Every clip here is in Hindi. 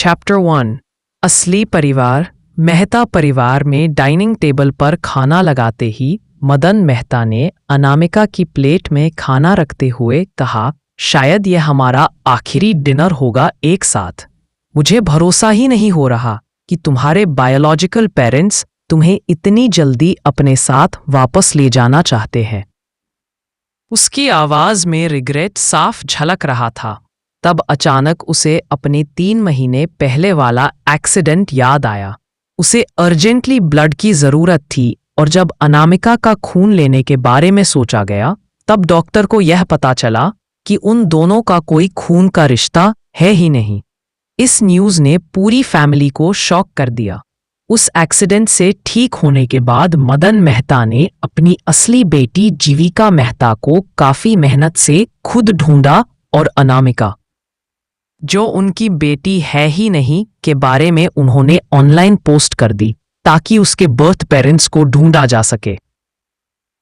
चैप्टर 1 असली परिवार। मेहता परिवार में डाइनिंग टेबल पर खाना लगाते ही मदन मेहता ने अनामिका की प्लेट में खाना रखते हुए कहा, शायद यह हमारा आखिरी डिनर होगा एक साथ। मुझे भरोसा ही नहीं हो रहा कि तुम्हारे बायोलॉजिकल पेरेंट्स तुम्हें इतनी जल्दी अपने साथ वापस ले जाना चाहते हैं। उसकी आवाज में रिग्रेट साफ झलक रहा था। तब अचानक उसे अपने 3 महीने पहले वाला एक्सीडेंट याद आया। उसे अर्जेंटली ब्लड की जरूरत थी और जब अनामिका का खून लेने के बारे में सोचा गया तब डॉक्टर को यह पता चला कि उन दोनों का कोई खून का रिश्ता है ही नहीं। इस न्यूज़ ने पूरी फैमिली को शॉक कर दिया। उस एक्सीडेंट से ठीक होने के बाद मदन मेहता ने अपनी असली बेटी जीविका मेहता को काफी मेहनत से खुद ढूंढा और अनामिका, जो उनकी बेटी है ही नहीं, के बारे में उन्होंने ऑनलाइन पोस्ट कर दी ताकि उसके बर्थ पेरेंट्स को ढूंढा जा सके।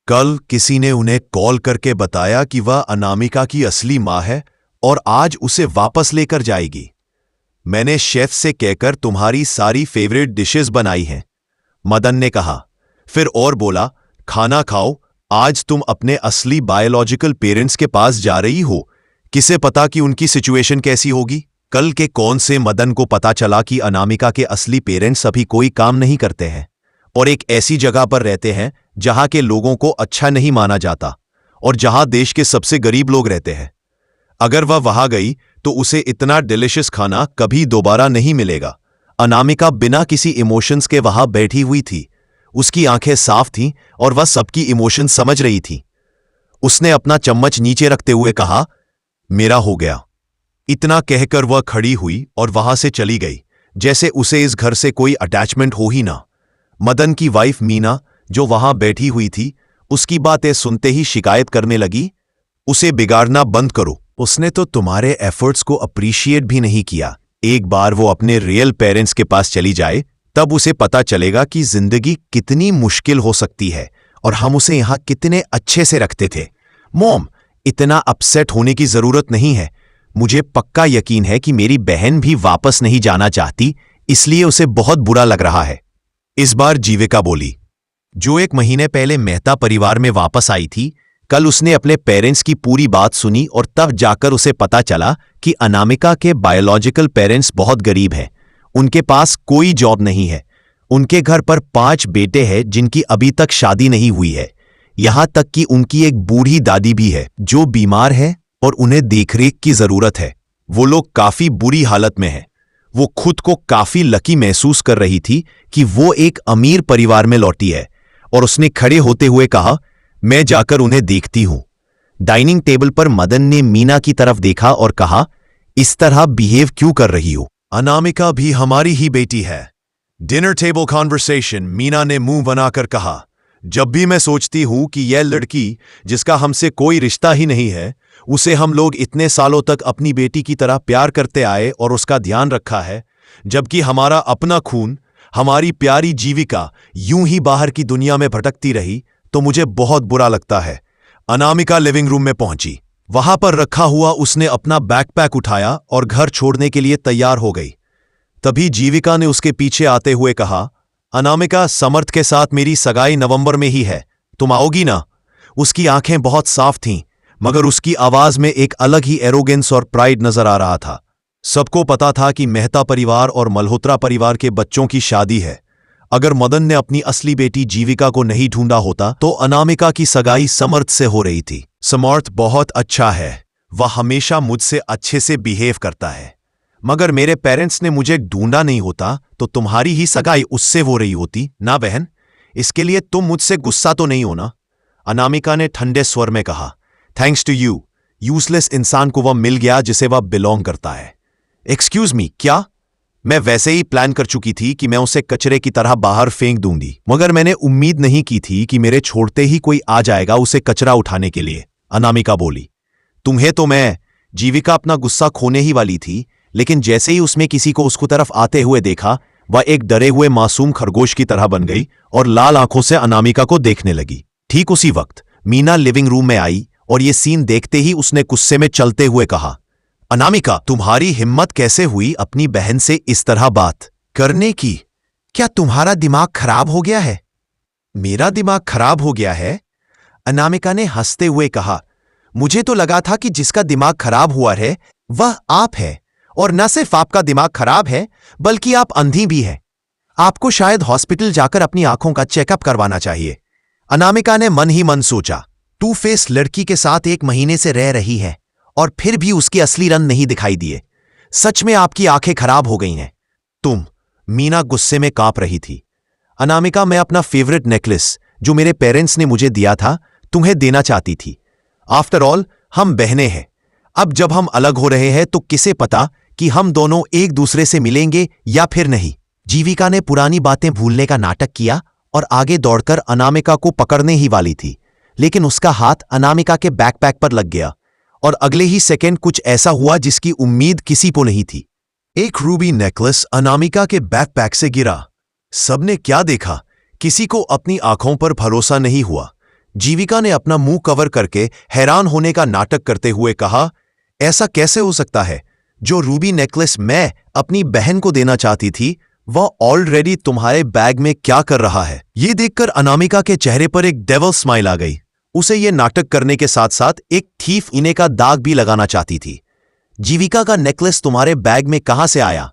कल किसी ने उन्हें कॉल करके बताया कि वह अनामिका की असली मां है और आज उसे वापस लेकर जाएगी। मैंने शेफ से कहकर तुम्हारी सारी फेवरेट डिशेस बनाई हैं, मदन ने कहा। फिर और बोला, खाना खाओ, आज तुम अपने असली बायोलॉजिकल पेरेंट्स के पास जा रही हो। किसे पता कि उनकी सिचुएशन कैसी होगी। कल के कौन से मदन को पता चला कि अनामिका के असली पेरेंट्स अभी कोई काम नहीं करते हैं और एक ऐसी जगह पर रहते हैं जहां के लोगों को अच्छा नहीं माना जाता और जहां देश के सबसे गरीब लोग रहते हैं। अगर वह वहां गई तो उसे इतना डिलिशियस खाना कभी दोबारा नहीं मिलेगा। अनामिका बिना किसी इमोशंस के वहां बैठी हुई थी। उसकी आंखें साफ थीं और वह सबकी इमोशन समझ रही थी। उसने अपना चम्मच नीचे रखते हुए कहा, मेरा हो गया। इतना कहकर वह खड़ी हुई और वहां से चली गई, जैसे उसे इस घर से कोई अटैचमेंट हो ही ना। मदन की वाइफ मीना, जो वहां बैठी हुई थी, उसकी बातें सुनते ही शिकायत करने लगी, उसे बिगाड़ना बंद करो। उसने तो तुम्हारे एफर्ट्स को अप्रिशिएट भी नहीं किया। एक बार वो अपने रियल पेरेंट्स के पास चली जाए तब उसे पता चलेगा कि जिंदगी कितनी मुश्किल हो सकती है और हम उसे यहां कितने अच्छे से रखते थे। मॉम, इतना अपसेट होने की जरूरत नहीं है। मुझे पक्का यकीन है कि मेरी बहन भी वापस नहीं जाना चाहती, इसलिए उसे बहुत बुरा लग रहा है। इस बार जीविका बोली, जो 1 महीने पहले मेहता परिवार में वापस आई थी। कल उसने अपने पेरेंट्स की पूरी बात सुनी और तब जाकर उसे पता चला कि अनामिका के बायोलॉजिकल पेरेंट्स बहुत गरीब हैं। उनके पास कोई जॉब नहीं है। उनके घर पर 5 बेटे हैं जिनकी अभी तक शादी नहीं हुई है। यहां तक कि उनकी एक बूढ़ी दादी भी है जो बीमार है और उन्हें देखरेख की जरूरत है। वो लोग काफी बुरी हालत में हैं। वो खुद को काफी लकी महसूस कर रही थी कि वो एक अमीर परिवार में लौटी है और उसने खड़े होते हुए कहा, मैं जाकर उन्हें देखती हूं। डाइनिंग टेबल पर मदन ने मीना की तरफ देखा और कहा, इस तरह बिहेव क्यों कर रही हो? अनामिका भी हमारी ही बेटी है। डिनर टेबल कॉन्वर्सेशन, मीना ने मुंह बनाकर कहा। जब भी मैं सोचती हूं कि यह लड़की जिसका हमसे कोई रिश्ता ही नहीं है, उसे हम लोग इतने सालों तक अपनी बेटी की तरह प्यार करते आए और उसका ध्यान रखा है, जबकि हमारा अपना खून, हमारी प्यारी जीविका यूं ही बाहर की दुनिया में भटकती रही, तो मुझे बहुत बुरा लगता है। अनामिका लिविंग रूम में पहुंची। वहां पर रखा हुआ उसने अपना बैकपैक उठाया और घर छोड़ने के लिए तैयार हो गई। तभी जीविका ने उसके पीछे आते हुए कहा, अनामिका, समर्थ के साथ मेरी सगाई नवंबर में ही है, तुम आओगी ना? उसकी आंखें बहुत साफ थीं, मगर उसकी आवाज में एक अलग ही एरोगेंस और प्राइड नजर आ रहा था। सबको पता था कि मेहता परिवार और मल्होत्रा परिवार के बच्चों की शादी है। अगर मदन ने अपनी असली बेटी जीविका को नहीं ढूंढा होता तो अनामिका की सगाई समर्थ से हो रही थी। समर्थ बहुत अच्छा है, वह हमेशा मुझसे अच्छे से बिहेव करता है, मगर मेरे पेरेंट्स ने मुझे ढूंढा नहीं होता तो तुम्हारी ही सगाई उससे हो रही होती ना बहन। इसके लिए तुम मुझसे गुस्सा तो नहीं हो ना? अनामिका ने ठंडे स्वर में कहा। थैंक्स टू यू, यूजलेस इंसान को वह मिल गया जिसे वह बिलोंग करता है। एक्सक्यूज मी, क्या? मैं वैसे ही प्लान कर चुकी थी कि मैं उसे कचरे की तरह बाहर फेंक दूंगी, मगर मैंने उम्मीद नहीं की थी कि मेरे छोड़ते ही कोई आ जाएगा उसे कचरा उठाने के लिए, अनामिका बोली। तुम्हें तो मैं, जीविका अपना गुस्सा खोने ही वाली थी, लेकिन जैसे ही उसमें किसी को उसको तरफ आते हुए देखा, वह एक डरे हुए मासूम खरगोश की तरह बन गई और लाल आंखों से अनामिका को देखने लगी। ठीक उसी वक्त मीना लिविंग रूम में आई और ये सीन देखते ही उसने गुस्से में चलते हुए कहा, अनामिका, तुम्हारी हिम्मत कैसे हुई अपनी बहन से इस तरह बात करने की? क्या तुम्हारा दिमाग खराब हो गया है? मेरा दिमाग खराब हो गया है? अनामिका ने हंसते हुए कहा, मुझे तो लगा था कि जिसका दिमाग खराब हुआ है वह आप है, और न सिर्फ आपका दिमाग खराब है बल्कि आप अंधी भी हैं। आपको शायद हॉस्पिटल जाकर अपनी आंखों का चेकअप करवाना चाहिए। अनामिका ने मन ही मन सोचा, टू फेस लड़की के साथ 1 महीने से रह रही है और फिर भी उसके असली रंग नहीं दिखाई दिए। सच में आपकी आंखें खराब हो गई हैं। तुम, मीना गुस्से में कांप रही थी। अनामिका, मैं अपना फेवरेट नेकलेस जो मेरे पेरेंट्स ने मुझे दिया था तुम्हें देना चाहती थी। आफ्टर ऑल हम बहनें हैं। अब जब हम अलग हो रहे हैं तो किसे पता कि हम दोनों एक दूसरे से मिलेंगे या फिर नहीं। जीविका ने पुरानी बातें भूलने का नाटक किया और आगे दौड़कर अनामिका को पकड़ने ही वाली थी, लेकिन उसका हाथ अनामिका के बैकपैक पर लग गया और अगले ही सेकंड कुछ ऐसा हुआ जिसकी उम्मीद किसी को नहीं थी। एक रूबी नेकलेस अनामिका के बैकपैक से गिरा। सबने क्या देखा? किसी को अपनी आंखों पर भरोसा नहीं हुआ। जीविका ने अपना मुंह कवर करके हैरान होने का नाटक करते हुए कहा, ऐसा कैसे हो सकता है? जो रूबी नेकलेस मैं अपनी बहन को देना चाहती थी वह ऑलरेडी तुम्हारे बैग में क्या कर रहा है? ये देखकर अनामिका के चेहरे पर एक डेविल स्माइल आ गई। उसे ये नाटक करने के साथ साथ एक थीफ इने का दाग भी लगाना चाहती थी। जीविका का नेकलेस तुम्हारे बैग में कहां से आया?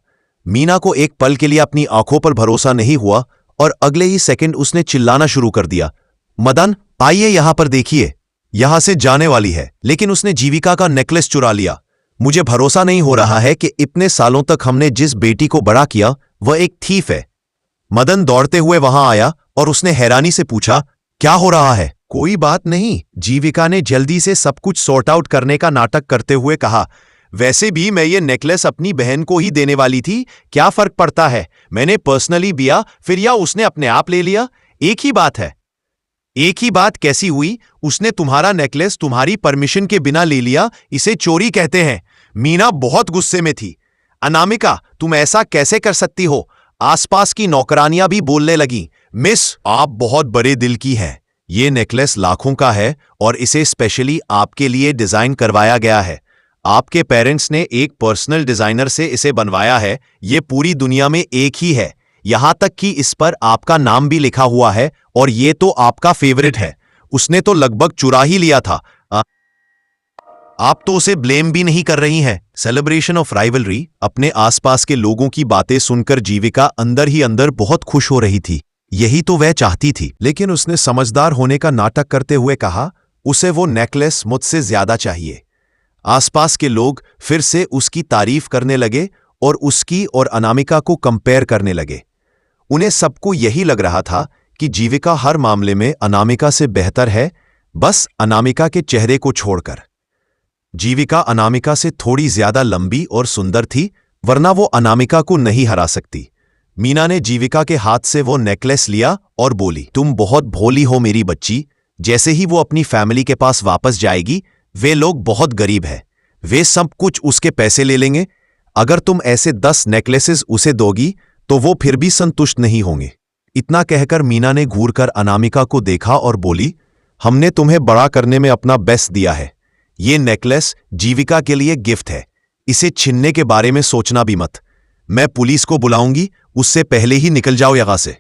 मीना को एक पल के लिए अपनी आंखों पर भरोसा नहीं हुआ और अगले ही सेकंड उसने चिल्लाना शुरू कर दिया, मदन आइए यहां पर देखिए, यहां से जाने वाली है। लेकिन उसने जीविका का नेकलेस चुरा लिया। मुझे भरोसा नहीं हो रहा है कि इतने सालों तक हमने जिस बेटी को बड़ा किया वह एक थीफ है। मदन दौड़ते हुए वहां आया और उसने हैरानी से पूछा, क्या हो रहा है? कोई बात नहीं, जीविका ने जल्दी से सब कुछ सॉर्ट आउट करने का नाटक करते हुए कहा, वैसे भी मैं ये नेकलेस अपनी बहन को ही देने वाली थी, क्या फर्क पड़ता है? मैंने पर्सनली दिया फिर या उसने अपने आप ले लिया, एक ही बात है। एक ही बात कैसी हुई? उसने तुम्हारा नेकलेस तुम्हारी परमिशन के बिना ले लिया, इसे चोरी कहते हैं। मीना बहुत गुस्से में थी। अनामिका, तुम ऐसा कैसे कर सकती हो? आसपास की नौकरानियां भी बोलने लगी, मिस आप बहुत बड़े दिल की हैं। ये नेकलेस लाखों का है और इसे स्पेशली आपके लिए डिजाइन करवाया गया है। आपके पेरेंट्स ने एक पर्सनल डिजाइनर से इसे बनवाया है। ये पूरी दुनिया में एक ही है, यहां तक कि इस पर आपका नाम भी लिखा हुआ है और ये तो आपका फेवरेट है। उसने तो लगभग चुरा ही लिया था। आप तो उसे ब्लेम भी नहीं कर रही हैं। Celebration of rivalry. अपने आसपास के लोगों की बातें सुनकर जीविका अंदर ही अंदर बहुत खुश हो रही थी। यही तो वह चाहती थी। लेकिन उसने समझदार होने का नाटक करते हुए कहा, उसे वो नेकलेस मुझसे ज्यादा चाहिए। आसपास के लोग फिर से उसकी तारीफ करने लगे और उसकी और अनामिका को कंपेयर करने लगे। उन्हें सबको यही लग रहा था कि जीविका हर मामले में अनामिका से बेहतर है, बस अनामिका के चेहरे को छोड़कर। जीविका अनामिका से थोड़ी ज्यादा लंबी और सुंदर थी, वरना वो अनामिका को नहीं हरा सकती। मीना ने जीविका के हाथ से वो नेकलेस लिया और बोली, तुम बहुत भोली हो मेरी बच्ची। जैसे ही वो अपनी फैमिली के पास वापस जाएगी, वे लोग बहुत गरीब हैं, वे सब कुछ उसके पैसे ले लेंगे। अगर तुम ऐसे 10 नेकलेसेस उसे दोगी तो वो फिर भी संतुष्ट नहीं होंगे। इतना कहकर मीना ने घूरकर अनामिका को देखा और बोली, हमने तुम्हें बड़ा करने में अपना बेस्ट दिया है। ये नेकलेस जीविका के लिए गिफ्ट है, इसे छीनने के बारे में सोचना भी मत। मैं पुलिस को बुलाऊंगी, उससे पहले ही निकल जाओ यहां से।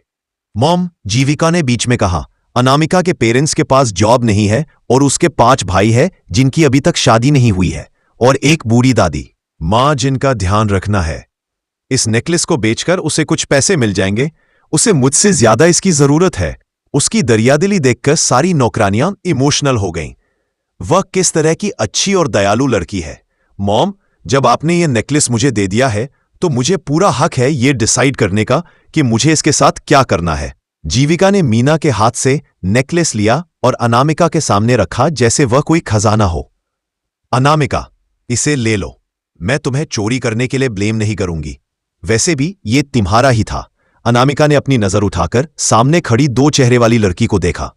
मॉम, जीविका ने बीच में कहा, अनामिका के पेरेंट्स के पास जॉब नहीं है और उसके 5 भाई हैं जिनकी अभी तक शादी नहीं हुई है और एक बूढ़ी दादी मां जिनका ध्यान रखना है। इस नेकलेस को बेचकर उसे कुछ पैसे मिल जाएंगे। उसे मुझसे ज्यादा इसकी जरूरत है। उसकी दरियादिली देखकर सारी नौकरानियां इमोशनल हो गईं। वह किस तरह की अच्छी और दयालु लड़की है। मॉम, जब आपने ये नेकलेस मुझे दे दिया है तो मुझे पूरा हक है ये डिसाइड करने का कि मुझे इसके साथ क्या करना है। जीविका ने मीना के हाथ से नेकलेस लिया और अनामिका के सामने रखा जैसे वह कोई खजाना हो। अनामिका, इसे ले लो। मैं तुम्हें चोरी करने के लिए ब्लेम नहीं करूंगी, वैसे भी ये तुम्हारा ही था। अनामिका ने अपनी नजर उठाकर सामने खड़ी 2 चेहरे वाली लड़की को देखा।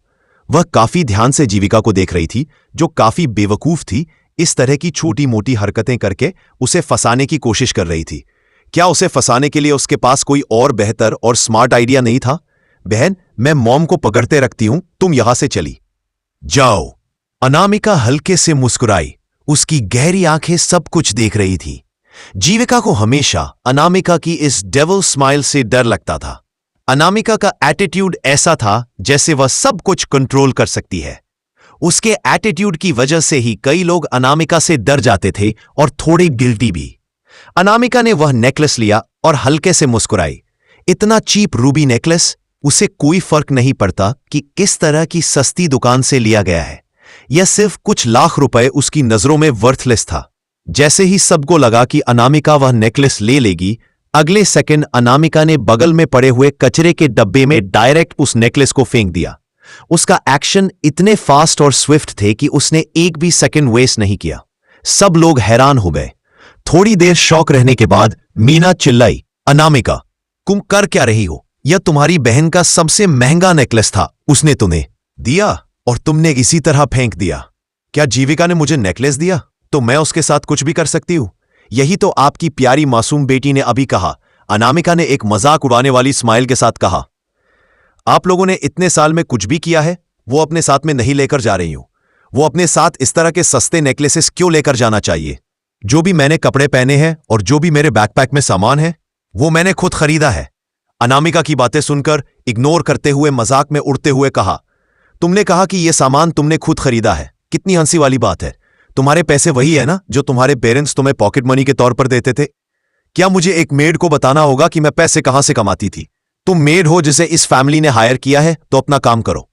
वह काफी ध्यान से जीविका को देख रही थी, जो काफी बेवकूफ थी। इस तरह की छोटी मोटी हरकतें करके उसे फंसाने की कोशिश कर रही थी। क्या उसे फंसाने के लिए उसके पास कोई और बेहतर और स्मार्ट आइडिया नहीं था? बहन, मैं मॉम को पकड़ते रखती हूं, तुम यहां से चली जाओ। अनामिका हल्के से मुस्कुराई। उसकी गहरी आंखें सब कुछ देख रही थी। जीविका को हमेशा अनामिका की इस डेविल स्माइल से डर लगता था। अनामिका का एटीट्यूड ऐसा था जैसे वह सब कुछ कंट्रोल कर सकती है। उसके एटीट्यूड की वजह से ही कई लोग अनामिका से डर जाते थे और थोड़े गिल्टी भी। अनामिका ने वह नेकलेस लिया और हल्के से मुस्कुराई। इतना चीप रूबी नेकलेस, उसे कोई फर्क नहीं पड़ता कि किस तरह की सस्ती दुकान से लिया गया है। यह सिर्फ कुछ लाख रुपए उसकी नजरों में वर्थलेस था। जैसे ही सबको लगा कि अनामिका वह नेकलेस ले लेगी, अगले सेकंड अनामिका ने बगल में पड़े हुए कचरे के डब्बे में डायरेक्ट उस नेकलेस को फेंक दिया। उसका एक्शन इतने फास्ट और स्विफ्ट थे कि उसने एक भी सेकंड वेस्ट नहीं किया। सब लोग हैरान हो गए। थोड़ी देर शॉक रहने के बाद मीना चिल्लाई, अनामिका, तुम कर क्या रही हो? यह तुम्हारी बहन का सबसे महंगा नेकलेस था, उसने तुम्हें दिया और तुमने इसी तरह फेंक दिया। क्या जीविका ने मुझे नेकलेस दिया तो मैं उसके साथ कुछ भी कर सकती हूं? यही तो आपकी प्यारी मासूम बेटी ने अभी कहा। अनामिका ने एक मजाक उड़ाने वाली स्माइल के साथ कहा। आप लोगों ने इतने साल में कुछ भी किया है वो अपने साथ में नहीं लेकर जा रही हूं। वो अपने साथ इस तरह के सस्ते नेकलेसेस क्यों लेकर जाना चाहिए? जो भी मैंने कपड़े पहने हैं और जो भी मेरे बैकपैक में सामान है वो मैंने खुद खरीदा है। अनामिका की बातें सुनकर इग्नोर करते हुए मजाक में उड़ते हुए कहा, तुमने कहा कि यह सामान तुमने खुद खरीदा है? कितनी हंसी वाली बात है। तुम्हारे पैसे वही है ना जो तुम्हारे पेरेंट्स तुम्हें पॉकेट मनी के तौर पर देते थे? क्या मुझे एक मेड को बताना होगा कि मैं पैसे कहां से कमाती थी? तुम मेड हो जिसे इस फैमिली ने हायर किया है तो अपना काम करो।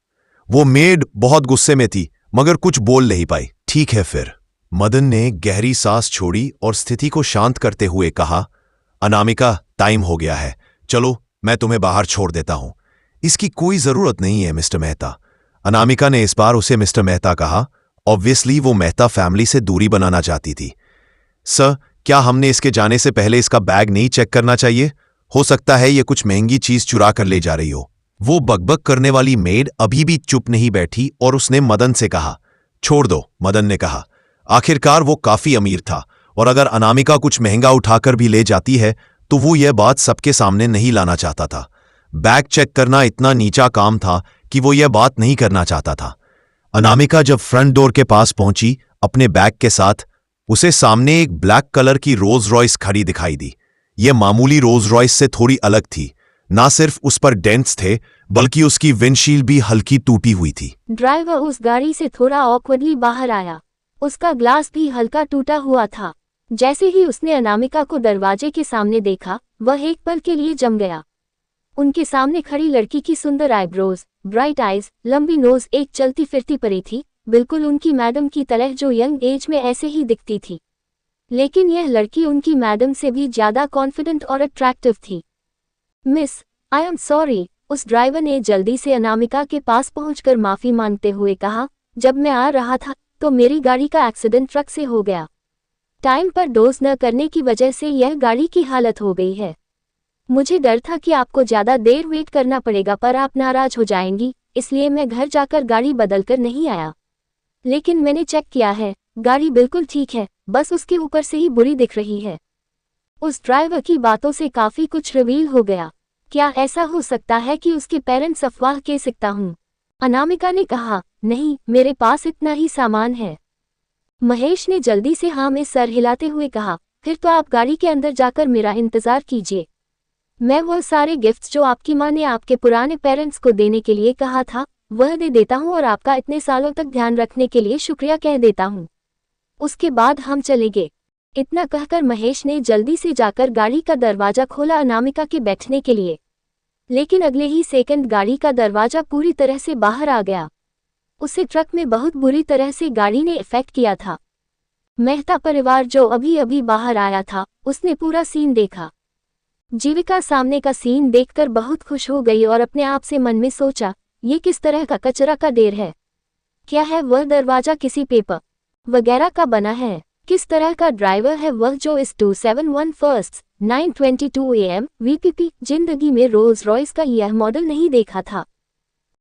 वो मेड बहुत गुस्से में थी मगर कुछ बोल नहीं पाई। ठीक है फिर। मदन ने गहरी सांस छोड़ी और स्थिति को शांत करते हुए कहा, अनामिका, टाइम हो गया है, चलो मैं तुम्हें बाहर छोड़ देता हूं। इसकी कोई जरूरत नहीं है मिस्टर मेहता। अनामिका ने इस बार उसे मिस्टर मेहता कहा। ऑब्वियसली वो मेहता फैमिली से दूरी बनाना चाहती थी। सर, क्या हमने इसके जाने से पहले इसका बैग नहीं चेक करना चाहिए? हो सकता है ये कुछ महंगी चीज चुरा कर ले जा रही हो। वो बकबक करने वाली मेड अभी भी चुप नहीं बैठी और उसने मदन से कहा। छोड़ दो, मदन ने कहा। आखिरकार वो काफी अमीर था और अगर अनामिका कुछ महंगा उठाकर भी ले जाती है तो वो यह बात सबके सामने नहीं लाना चाहता था। बैग चेक करना इतना नीचा काम था कि वो यह बात नहीं करना चाहता था। अनामिका जब फ्रंट डोर के पास पहुंची अपने बैग के साथ, उसे सामने एक ब्लैक कलर की रोल्स रॉयस खड़ी दिखाई दी। यह मामूली रोल्स रॉयस से थोड़ी अलग थी। ना सिर्फ उस पर डेंट्स थे बल्कि उसकी विंडशील्ड भी हल्की टूटी हुई थी। ड्राइवर उस गाड़ी से थोड़ा ऑकवर्डली बाहर आया। उसका ग्लास भी हल्का टूटा हुआ था। जैसे ही उसने अनामिका को दरवाजे के सामने देखा, वह एक पल के लिए जम गया। उनके सामने खड़ी लड़की की सुंदर आईब्रोज, ब्राइट आईज, लंबी नोज एक चलती फिरती परी थी, बिल्कुल उनकी मैडम की तरह जो यंग एज में ऐसे ही दिखती थी। लेकिन यह लड़की उनकी मैडम से भी ज्यादा कॉन्फिडेंट और अट्रैक्टिव थी। मिस, आई एम सॉरी, उस ड्राइवर ने जल्दी से अनामिका के पास पहुंचकर माफी मांगते हुए कहा। जब मैं आ रहा था तो मेरी गाड़ी का एक्सीडेंट ट्रक से हो गया। टाइम पर डोज न करने की वजह से यह गाड़ी की हालत हो गई है। मुझे डर था कि आपको ज्यादा देर वेट करना पड़ेगा पर आप नाराज हो जाएंगी, इसलिए मैं घर जाकर गाड़ी बदलकर नहीं आया। लेकिन मैंने चेक किया है, गाड़ी बिल्कुल ठीक है, बस उसके ऊपर से ही बुरी दिख रही है। उस ड्राइवर की बातों से काफी कुछ रिवील हो गया। क्या ऐसा हो सकता है कि उसके पेरेंट्स अफवाह कह सकता हूँ? अनामिका ने कहा, नहीं, मेरे पास इतना ही सामान है। महेश ने जल्दी से हाँ में सर हिलाते हुए कहा, फिर तो आप गाड़ी के अंदर जाकर मेरा इंतजार कीजिए। मैं वह सारे गिफ्ट्स जो आपकी माँ ने आपके पुराने पेरेंट्स को देने के लिए कहा था वह दे देता हूँ और आपका इतने सालों तक ध्यान रखने के लिए शुक्रिया कह देता हूँ। उसके बाद हम चलेंगे। इतना कहकर महेश ने जल्दी से जाकर गाड़ी का दरवाजा खोला अनामिका के बैठने के लिए। लेकिन अगले ही सेकंड गाड़ी का दरवाजा पूरी तरह से बाहर आ गया। उसे ट्रक में बहुत बुरी तरह से गाड़ी ने इफेक्ट किया था। मेहता परिवार जो अभी अभी बाहर आया था, उसने पूरा सीन देखा। जीविका सामने का सीन देखकर बहुत खुश हो गई और अपने आप से मन में सोचा, ये किस तरह का कचरा का ढेर है? क्या है वह दरवाजा किसी पेपर वगैरह का बना है? किस तरह का ड्राइवर है वह जो इस 271 फर्स्ट 9:22 AM VPP जिंदगी में रोल्स रॉयस का यह मॉडल नहीं देखा था,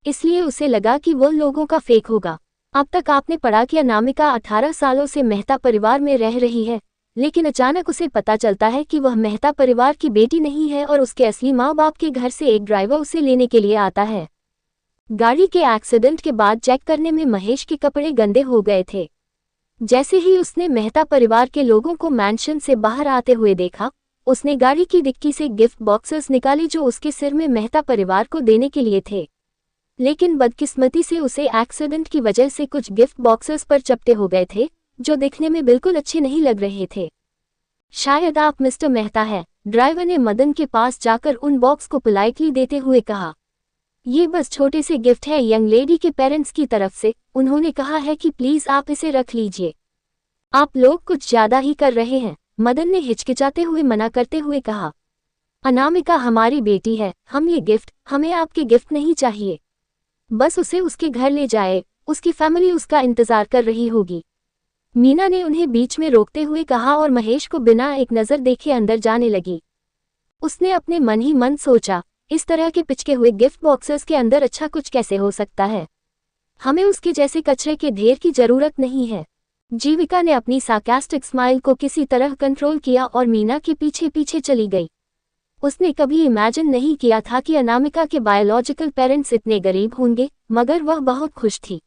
इसलिए उसे लगा कि वह लोगों का फेक होगा। अब तक आपने पढ़ा कि अनामिका 18 सालों से मेहता परिवार में रह रही है, लेकिन अचानक उसे पता चलता है कि वह मेहता परिवार की बेटी नहीं है और उसके असली माँ बाप के घर से एक ड्राइवर उसे लेने के लिए आता है। गाड़ी के एक्सीडेंट के बाद चेक करने में महेश के कपड़े गंदे हो गए थे। जैसे ही उसने मेहता परिवार के लोगों को मैंशन से बाहर आते हुए देखा, उसने गाड़ी की डिक्की से गिफ्ट बॉक्सेस निकाले जो उसके सिर में मेहता परिवार को देने के लिए थे। लेकिन बदकिस्मती से उसे एक्सीडेंट की वजह से कुछ गिफ्ट बॉक्सेस पर चपटे हो गए थे, जो दिखने में बिल्कुल अच्छे नहीं लग रहे थे। शायद आप मिस्टर मेहता हैं, ड्राइवर ने मदन के पास जाकर उन बॉक्स को पोलाइटली देते हुए कहा। ये बस छोटे से गिफ्ट है यंग लेडी के पेरेंट्स की तरफ से, उन्होंने कहा है कि प्लीज आप इसे रख लीजिए। आप लोग कुछ ज्यादा ही कर रहे हैं, मदन ने हिचकिचाते हुए मना करते हुए कहा। अनामिका हमारी बेटी है, हमें आपके गिफ्ट नहीं चाहिए। बस उसे उसके घर ले जाए, उसकी फैमिली उसका इंतजार कर रही होगी। मीना ने उन्हें बीच में रोकते हुए कहा और महेश को बिना एक नजर देखे अंदर जाने लगी। उसने अपने मन ही मन सोचा, इस तरह के पिचके हुए गिफ्ट बॉक्सेस के अंदर अच्छा कुछ कैसे हो सकता है। हमें उसके जैसे कचरे के ढेर की जरूरत नहीं है। जीविका ने अपनी सार्कास्टिक स्माइल को किसी तरह कंट्रोल किया और मीना के पीछे पीछे चली गई। उसने कभी इमेजिन नहीं किया था कि अनामिका के बायोलॉजिकल पेरेंट्स इतने गरीब होंगे, मगर वह बहुत खुश थी।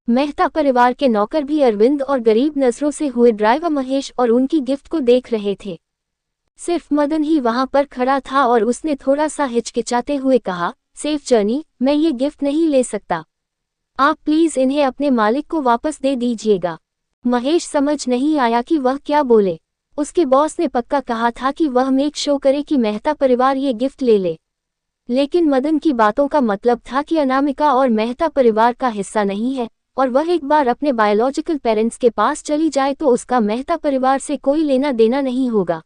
मेहता परिवार के नौकर भी अरविंद और गरीब नजरों से हुए ड्राइवर महेश और उनकी गिफ्ट को देख रहे थे। सिर्फ मदन ही वहां पर खड़ा था और उसने थोड़ा सा हिचकिचाते हुए कहा, सेफ जर्नी, मैं ये गिफ्ट नहीं ले सकता। आप प्लीज इन्हें अपने मालिक को वापस दे दीजिएगा। महेश समझ नहीं आया कि वह क्या बोले। उसके बॉस ने पक्का कहा था कि वह मेक शो करे कि मेहता परिवार ये गिफ्ट ले ले। लेकिन मदन की बातों का मतलब था कि अनामिका और मेहता परिवार का हिस्सा नहीं है, और वह एक बार अपने बायोलॉजिकल पेरेंट्स के पास चली जाए तो उसका मेहता परिवार से कोई लेना देना नहीं होगा।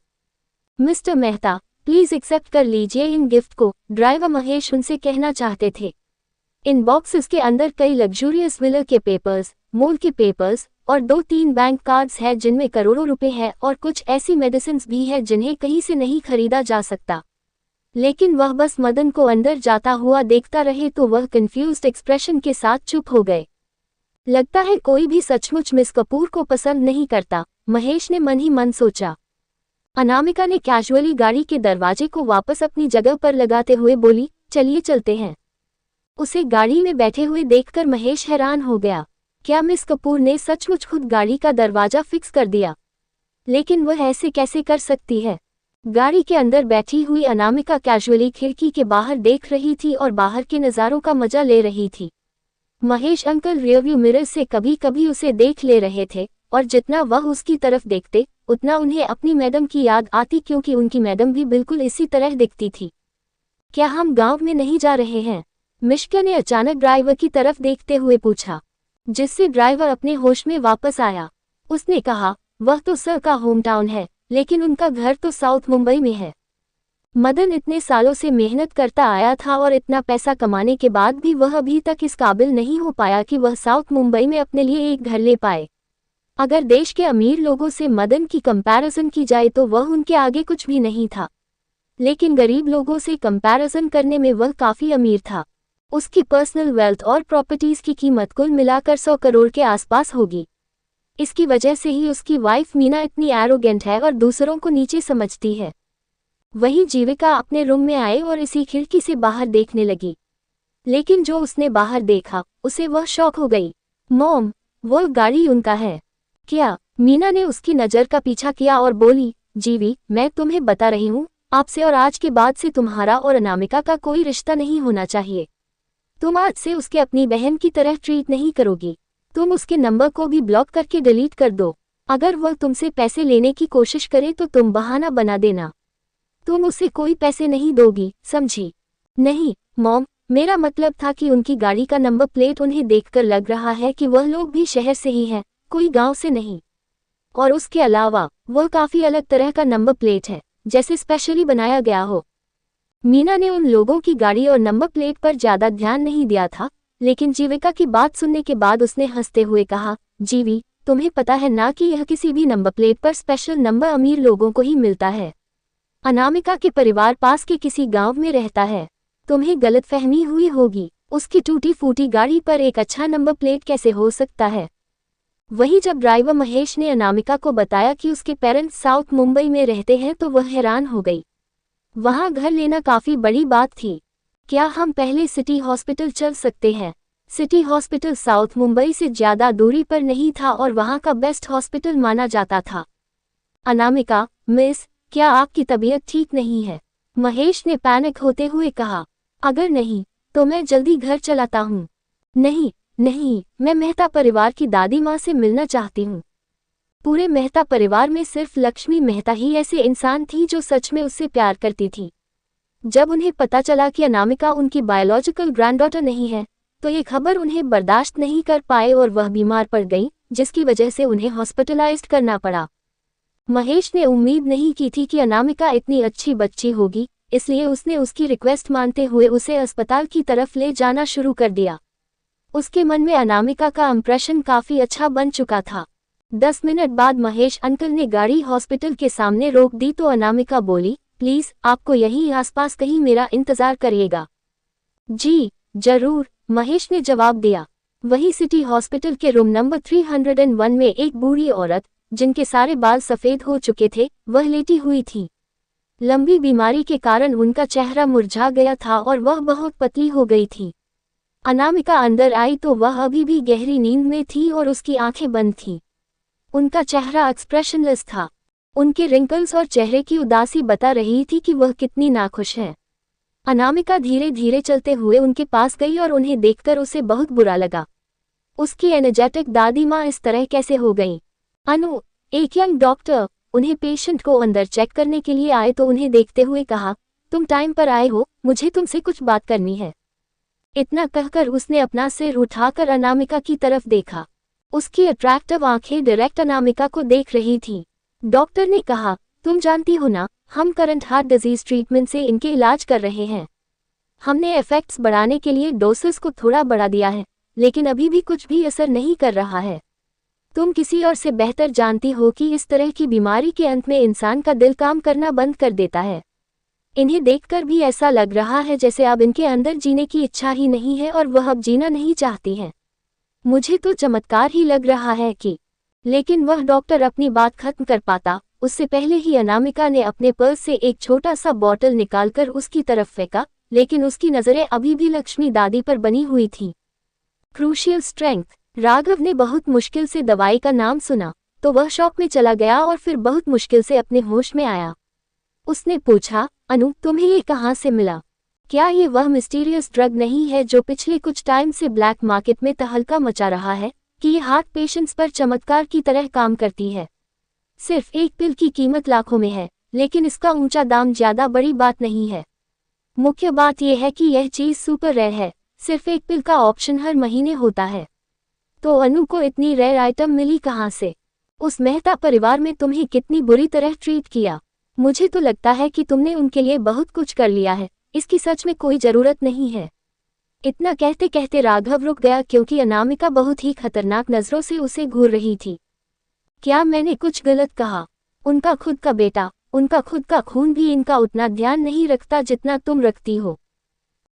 मिस्टर मेहता, प्लीज एक्सेप्ट कर लीजिए इन गिफ्ट को, ड्राइवर महेश उनसे कहना चाहते थे। इन बॉक्सेस के अंदर कई लग्जूरियस विलर के पेपर्स, मोल के पेपर्स और 2-3 बैंक कार्ड्स हैं जिनमें करोड़ों रुपए हैं, और कुछ ऐसी मेडिसिन भी है जिन्हें कहीं से नहीं खरीदा जा सकता। लेकिन वह बस मदन को अंदर जाता हुआ देखता रहे तो वह कंफ्यूज्ड एक्सप्रेशन के साथ चुप हो गए। लगता है कोई भी सचमुच मिस कपूर को पसंद नहीं करता, महेश ने मन ही मन सोचा। अनामिका ने कैजुअली गाड़ी के दरवाजे को वापस अपनी जगह पर लगाते हुए बोली, चलिए चलते हैं। उसे गाड़ी में बैठे हुए देखकर महेश हैरान हो गया। क्या मिस कपूर ने सचमुच खुद गाड़ी का दरवाजा फिक्स कर दिया? लेकिन वह ऐसे कैसे कर सकती है? गाड़ी के अंदर बैठी हुई अनामिका कैजुअली खिड़की के बाहर देख रही थी और बाहर के नज़ारों का मजा ले रही थी। महेश अंकल रियरव्यू मिरर से कभी कभी उसे देख ले रहे थे, और जितना वह उसकी तरफ देखते उतना उन्हें अपनी मैडम की याद आती, क्योंकि उनकी मैडम भी बिल्कुल इसी तरह दिखती थी। क्या हम गांव में नहीं जा रहे हैं? मिश्का ने अचानक ड्राइवर की तरफ देखते हुए पूछा, जिससे ड्राइवर अपने होश में वापस आया। उसने कहा, वह तो सर का होम टाउन है, लेकिन उनका घर तो साउथ मुंबई में है। मदन इतने सालों से मेहनत करता आया था और इतना पैसा कमाने के बाद भी वह अभी तक इस काबिल नहीं हो पाया कि वह साउथ मुंबई में अपने लिए एक घर ले पाए। अगर देश के अमीर लोगों से मदन की कंपैरिजन की जाए तो वह उनके आगे कुछ भी नहीं था, लेकिन गरीब लोगों से कंपैरिजन करने में वह काफी अमीर था। उसकी पर्सनल वेल्थ और प्रॉपर्टीज की कीमत कुल मिलाकर 100 करोड़ के आसपास होगी। इसकी वजह से ही उसकी वाइफ मीना इतनी एरोगेंट है और दूसरों को नीचे समझती है। वहीं जीविका अपने रूम में आए और इसी खिड़की से बाहर देखने लगी, लेकिन जो उसने बाहर देखा उसे वह शॉक हो गई। मॉम, वो गाड़ी उनका है क्या? मीना ने उसकी नज़र का पीछा किया और बोली, जीवी, मैं तुम्हें बता रही हूँ, आपसे और आज के बाद से तुम्हारा और अनामिका का कोई रिश्ता नहीं होना चाहिए। तुम आज से उसके अपनी बहन की तरह ट्रीट नहीं करोगी। तुम उसके नंबर को भी ब्लॉक करके डिलीट कर दो। अगर वह तुमसे पैसे लेने की कोशिश करे तो तुम बहाना बना देना। तुम उसे कोई पैसे नहीं दोगी, समझी? नहीं मॉम, मेरा मतलब था कि उनकी गाड़ी का नंबर प्लेट उन्हें देखकर लग रहा है कि वह लोग भी शहर से ही हैं, कोई गांव से नहीं। और उसके अलावा वह काफी अलग तरह का नंबर प्लेट है, जैसे स्पेशली बनाया गया हो। मीना ने उन लोगों की गाड़ी और नंबर प्लेट पर ज्यादा ध्यान नहीं दिया था, लेकिन जीविका की बात सुनने के बाद उसने हंसते हुए कहा, जीवी, तुम्हें पता है ना कि यह किसी भी नंबर प्लेट पर स्पेशल नंबर अमीर लोगों को ही मिलता है। अनामिका के परिवार पास के किसी गांव में रहता है। तुम्हें गलतफहमी हुई होगी, उसकी टूटी फूटी गाड़ी पर एक अच्छा नंबर प्लेट कैसे हो सकता है? वहीं जब ड्राइवर महेश ने अनामिका को बताया कि उसके पेरेंट्स साउथ मुंबई में रहते हैं तो वह हैरान हो गई। वहां घर लेना काफी बड़ी बात थी। क्या हम पहले सिटी हॉस्पिटल चल सकते हैं? सिटी हॉस्पिटल साउथ मुंबई से ज्यादा दूरी पर नहीं था और वहां का बेस्ट हॉस्पिटल माना जाता था। अनामिका, मिस, क्या आपकी तबीयत ठीक नहीं है? महेश ने पैनिक होते हुए कहा। अगर नहीं तो मैं जल्दी घर चलाता हूँ। नहीं नहीं, मैं मेहता परिवार की दादी माँ से मिलना चाहती हूँ। पूरे मेहता परिवार में सिर्फ लक्ष्मी मेहता ही ऐसे इंसान थी जो सच में उससे प्यार करती थी। जब उन्हें पता चला कि अनामिका उनकी बायोलॉजिकल ग्रैंडडॉटर नहीं है, तो ये खबर उन्हें बर्दाश्त नहीं कर पाए और वह बीमार पड़ गई, जिसकी वजह से उन्हें हॉस्पिटलाइज्ड करना पड़ा। महेश ने उम्मीद नहीं की थी कि अनामिका इतनी अच्छी बच्ची होगी, इसलिए उसने उसकी रिक्वेस्ट मानते हुए उसे अस्पताल की तरफ ले जाना शुरू कर दिया। उसके मन में अनामिका का इंप्रेशन काफी अच्छा बन चुका था। 10 मिनट बाद महेश अंकल ने गाड़ी हॉस्पिटल के सामने रोक दी तो अनामिका बोली, प्लीज आपको यहीं आसपास कहीं मेरा इंतजार करिएगा। जी जरूर, महेश ने जवाब दिया। वही सिटी हॉस्पिटल के रूम नंबर 301 में एक बूढ़ी औरत, जिनके सारे बाल सफेद हो चुके थे, वह लेटी हुई थी। लंबी बीमारी के कारण उनका चेहरा मुरझा गया था और वह बहुत पतली हो गई थी। अनामिका अंदर आई तो वह अभी भी गहरी नींद में थी और उसकी आंखें बंद थीं। उनका चेहरा एक्सप्रेशनलेस था। उनके रिंकल्स और चेहरे की उदासी बता रही थी कि वह कितनी नाखुश है। अनामिका धीरे धीरे चलते हुए उनके पास गई और उन्हें देखकर उसे बहुत बुरा लगा। उसकी एनर्जेटिक दादी माँ इस तरह कैसे हो गई? अनु, एक यंग डॉक्टर, उन्हें पेशेंट को अंदर चेक करने के लिए आए तो उन्हें देखते हुए कहा, तुम टाइम पर आए हो, मुझे तुमसे कुछ बात करनी है। इतना कहकर उसने अपना सिर उठाकर अनामिका की तरफ देखा। उसकी अट्रैक्टिव आंखें डायरेक्ट अनामिका को देख रही थीं। डॉक्टर ने कहा, तुम जानती हो ना, हम करंट हार्ट डिजीज ट्रीटमेंट से इनके इलाज कर रहे हैं। हमने इफेक्ट्स बढ़ाने के लिए डोसेस को थोड़ा बढ़ा दिया है, लेकिन अभी भी कुछ भी असर नहीं कर रहा है। तुम किसी और से बेहतर जानती हो कि इस तरह की बीमारी के अंत में इंसान का दिल काम करना बंद कर देता है। इन्हें देखकर भी ऐसा लग रहा है जैसे अब इनके अंदर जीने की इच्छा ही नहीं है और वह अब जीना नहीं चाहती हैं। मुझे तो चमत्कार ही लग रहा है कि। लेकिन वह डॉक्टर अपनी बात खत्म कर पाता, उससे पहले ही अनामिका ने अपने पर्स से एक छोटा सा बॉटल निकालकर उसकी तरफ फेंका, लेकिन उसकी नजरें अभी भी लक्ष्मी दादी पर बनी हुई थीं। Crucial strength. राघव ने बहुत मुश्किल से दवाई का नाम सुना तो वह शॉक में चला गया और फिर बहुत मुश्किल से अपने होश में आया। उसने पूछा, अनु, तुम्हें ये कहाँ से मिला? क्या ये वह मिस्टीरियस ड्रग नहीं है जो पिछले कुछ टाइम से ब्लैक मार्केट में तहलका मचा रहा है कि ये हार्ट पेशेंट्स पर चमत्कार की तरह काम करती है? सिर्फ एक पिल की कीमत लाखों में है, लेकिन इसका ऊंचा दाम ज्यादा बड़ी बात नहीं है। मुख्य बात यह है कि यह चीज सुपर रेयर है। सिर्फ एक पिल का ऑप्शन हर महीने होता है। तो अनु को इतनी रेयर आइटम मिली कहाँ से? उस मेहता परिवार में तुम्हें कितनी बुरी तरह ट्रीट किया। मुझे तो लगता है कि तुमने उनके लिए बहुत कुछ कर लिया है, इसकी सच में कोई जरूरत नहीं है। इतना कहते कहते राघव रुक गया क्योंकि अनामिका बहुत ही खतरनाक नजरों से उसे घूर रही थी। क्या मैंने कुछ गलत कहा? उनका खुद का बेटा, उनका खुद का खून भी इनका उतना ध्यान नहीं रखता जितना तुम रखती हो।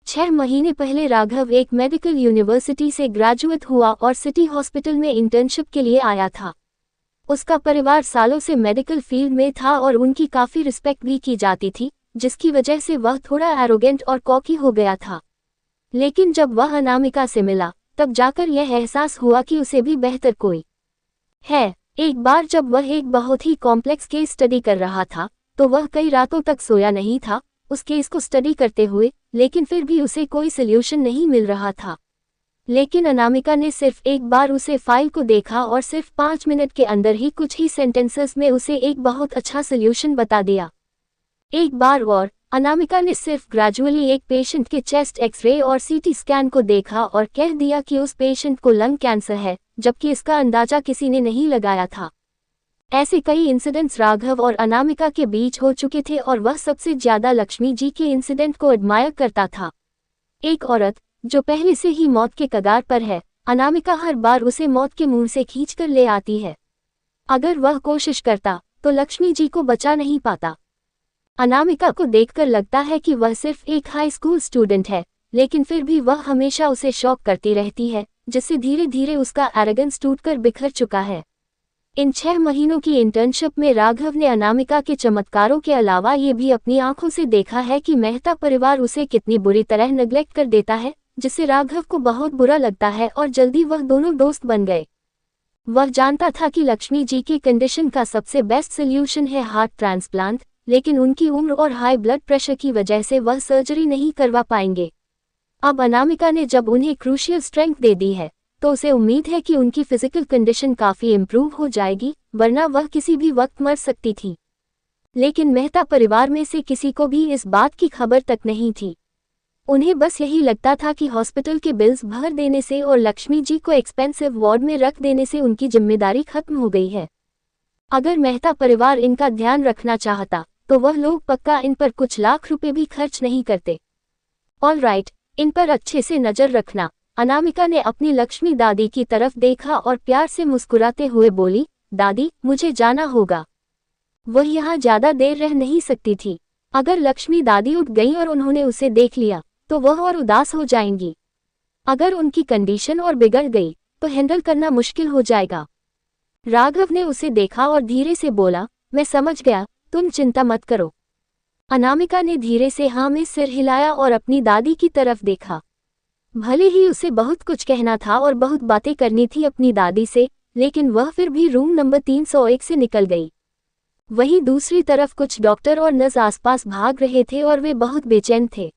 6 महीने पहले राघव एक मेडिकल यूनिवर्सिटी से ग्रेजुएट हुआ और सिटी हॉस्पिटल में इंटर्नशिप के लिए आया था। उसका परिवार सालों से मेडिकल फील्ड में था और उनकी काफी रिस्पेक्ट भी की जाती थी, जिसकी वजह से वह थोड़ा एरोगेंट और कॉकी हो गया था। लेकिन जब वह अनामिका से मिला, तब जाकर यह एहसास हुआ कि उसे भी बेहतर कोई है। एक बार जब वह एक बहुत ही कॉम्प्लेक्स केस स्टडी कर रहा था, तो वह कई रातों तक सोया नहीं था उस केस को स्टडी करते हुए, लेकिन फिर भी उसे कोई सल्यूशन नहीं मिल रहा था। लेकिन अनामिका ने सिर्फ एक बार उसे फाइल को देखा और सिर्फ 5 मिनट के अंदर ही कुछ ही सेंटेंसेस में उसे एक बहुत अच्छा सल्यूशन बता दिया। एक बार और अनामिका ने सिर्फ ग्रेजुअली एक पेशेंट के चेस्ट एक्सरे और सीटी स्कैन को देखा और कह दिया कि उस पेशेंट को लंग कैंसर है, जबकि इसका अंदाजा किसी ने नहीं लगाया था। ऐसे कई इंसिडेंट्स राघव और अनामिका के बीच हो चुके थे और वह सबसे ज्यादा लक्ष्मी जी के इंसिडेंट को एडमायर करता था। एक औरत जो पहले से ही मौत के कगार पर है, अनामिका हर बार उसे मौत के मुंह से खींचकर ले आती है। अगर वह कोशिश करता तो लक्ष्मी जी को बचा नहीं पाता। अनामिका को देखकर लगता है कि वह सिर्फ एक हाई स्कूल स्टूडेंट है, लेकिन फिर भी वह हमेशा उसे शॉक करती रहती है, जिससे धीरे धीरे उसका एरोगेंस टूटकर बिखर चुका है। इन 6 महीनों की इंटर्नशिप में राघव ने अनामिका के चमत्कारों के अलावा ये भी अपनी आंखों से देखा है कि मेहता परिवार उसे कितनी बुरी तरह नेग्लेक्ट कर देता है, जिससे राघव को बहुत बुरा लगता है और जल्दी वह दोनों दोस्त बन गए। वह जानता था कि लक्ष्मी जी की कंडीशन का सबसे बेस्ट सोल्यूशन है हार्ट ट्रांसप्लांट, लेकिन उनकी उम्र और हाई ब्लड प्रेशर की वजह से वह सर्जरी नहीं करवा पाएंगे। अब अनामिका ने जब उन्हें क्रूशियल स्ट्रेंथ दे दी है तो उसे उम्मीद है कि उनकी फिजिकल कंडीशन काफ़ी इम्प्रूव हो जाएगी, वरना वह किसी भी वक्त मर सकती थी। लेकिन मेहता परिवार में से किसी को भी इस बात की खबर तक नहीं थी। उन्हें बस यही लगता था कि हॉस्पिटल के बिल्स भर देने से और लक्ष्मी जी को एक्सपेंसिव वार्ड में रख देने से उनकी जिम्मेदारी खत्म हो गई है। अगर मेहता परिवार इनका ध्यान रखना चाहता तो वह लोग पक्का इन पर कुछ लाख रुपए भी खर्च नहीं करते। ऑल राइट, इन पर अच्छे से नजर रखना। अनामिका ने अपनी लक्ष्मी दादी की तरफ देखा और प्यार से मुस्कुराते हुए बोली, दादी मुझे जाना होगा। वह यहाँ ज्यादा देर रह नहीं सकती थी। अगर लक्ष्मी दादी उठ गई और उन्होंने उसे देख लिया तो वह और उदास हो जाएंगी। अगर उनकी कंडीशन और बिगड़ गई तो हैंडल करना मुश्किल हो जाएगा। राघव ने उसे देखा और धीरे से बोला, मैं समझ गया, तुम चिंता मत करो। अनामिका ने धीरे से हाँ में सिर हिलाया और अपनी दादी की तरफ देखा। भले ही उसे बहुत कुछ कहना था और बहुत बातें करनी थी अपनी दादी से, लेकिन वह फिर भी रूम नंबर 301 से निकल गई। वहीं दूसरी तरफ कुछ डॉक्टर और नर्स आसपास भाग रहे थे और वे बहुत बेचैन थे।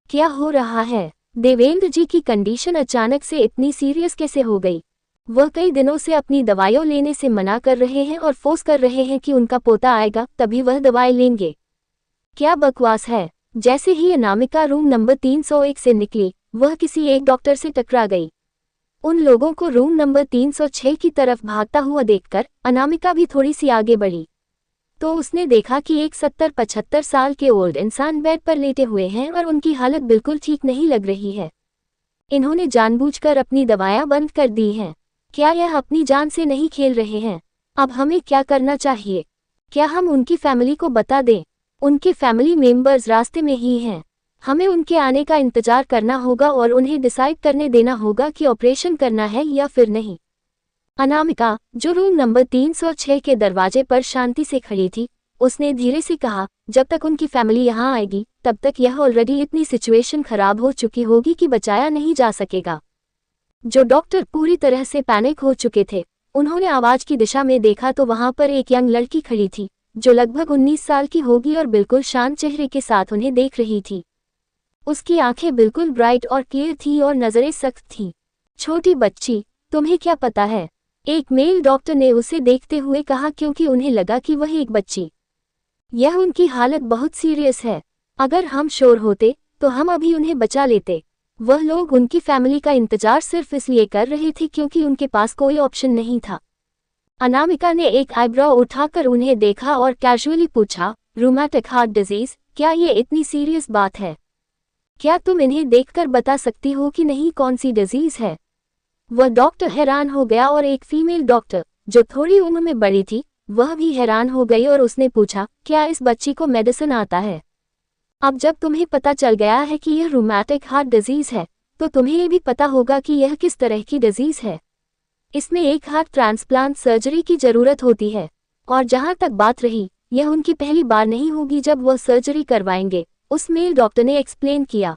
क्या हो रहा है? देवेंद्र जी की कंडीशन अचानक से इतनी सीरियस कैसे हो गई? वह कई दिनों से अपनी दवाइयाँ लेने से मना कर रहे हैं और फोर्स कर रहे हैं कि उनका पोता आएगा तभी वह दवाई लेंगे। क्या बकवास है? जैसे ही अनामिका रूम नंबर 301 से निकली, वह किसी एक डॉक्टर से टकरा गई। उन लोगों को रूम नंबर 306 की तरफ भागता हुआ देखकर अनामिका भी थोड़ी सी आगे बढ़ी तो उसने देखा कि एक 70-75 साल के ओल्ड इंसान बेड पर लेटे हुए हैं और उनकी हालत बिल्कुल ठीक नहीं लग रही है। इन्होंने जानबूझकर अपनी दवाइयाँ बंद कर दी हैं। क्या यह अपनी जान से नहीं खेल रहे हैं? अब हमें क्या करना चाहिए? क्या हम उनकी फैमिली को बता दें? उनके फैमिली मेंबर्स रास्ते में ही हैं। हमें उनके आने का इंतजार करना होगा और उन्हें डिसाइड करने देना होगा कि ऑपरेशन करना है या फिर नहीं। अनामिका, जो रूम नंबर 306 के दरवाजे पर शांति से खड़ी थी, उसने धीरे से कहा, जब तक उनकी फैमिली यहाँ आएगी तब तक यह ऑलरेडी इतनी सिचुएशन खराब हो चुकी होगी कि बचाया नहीं जा सकेगा। जो डॉक्टर पूरी तरह से पैनिक हो चुके थे, उन्होंने आवाज की दिशा में देखा तो वहां पर एक यंग लड़की खड़ी थी जो लगभग 19 साल की होगी और बिल्कुल शांत चेहरे के साथ उन्हें देख रही थी। उसकी आंखें बिल्कुल ब्राइट और क्लियर थी और नजरें सख्त थीं। छोटी बच्ची, तुम्हें क्या पता है? एक मेल डॉक्टर ने उसे देखते हुए कहा, क्योंकि उन्हें लगा कि वह एक बच्ची। यह उनकी हालत बहुत सीरियस है। अगर हम श्योर होते तो हम अभी उन्हें बचा लेते। वह लोग उनकी फैमिली का इंतजार सिर्फ इसलिए कर रहे थे क्योंकि उनके पास कोई ऑप्शन नहीं था। अनामिका ने एक आईब्रो उठाकर उन्हें देखा और कैजुअली पूछा, रूमेटिक हार्ट डिजीज, क्या ये इतनी सीरियस बात है? क्या तुम इन्हें देखकर बता सकती हो कि नहीं कौन सी डिजीज है? वह डॉक्टर हैरान हो गया और एक फीमेल डॉक्टर जो थोड़ी उम्र में बड़ी थी वह भी हैरान हो गई और उसने पूछा, क्या इस बच्ची को मेडिसिन आता है? अब जब तुम्हें पता चल गया है कि यह रूमेटिक हार्ट डिजीज है तो तुम्हें ये भी पता होगा कि यह किस तरह की डिजीज है। इसमें एक हार्ट ट्रांसप्लांट सर्जरी की जरूरत होती है और जहां तक बात रही, यह उनकी पहली बार नहीं होगी जब वह सर्जरी करवाएंगे, उस मेल डॉक्टर ने एक्सप्लेन किया।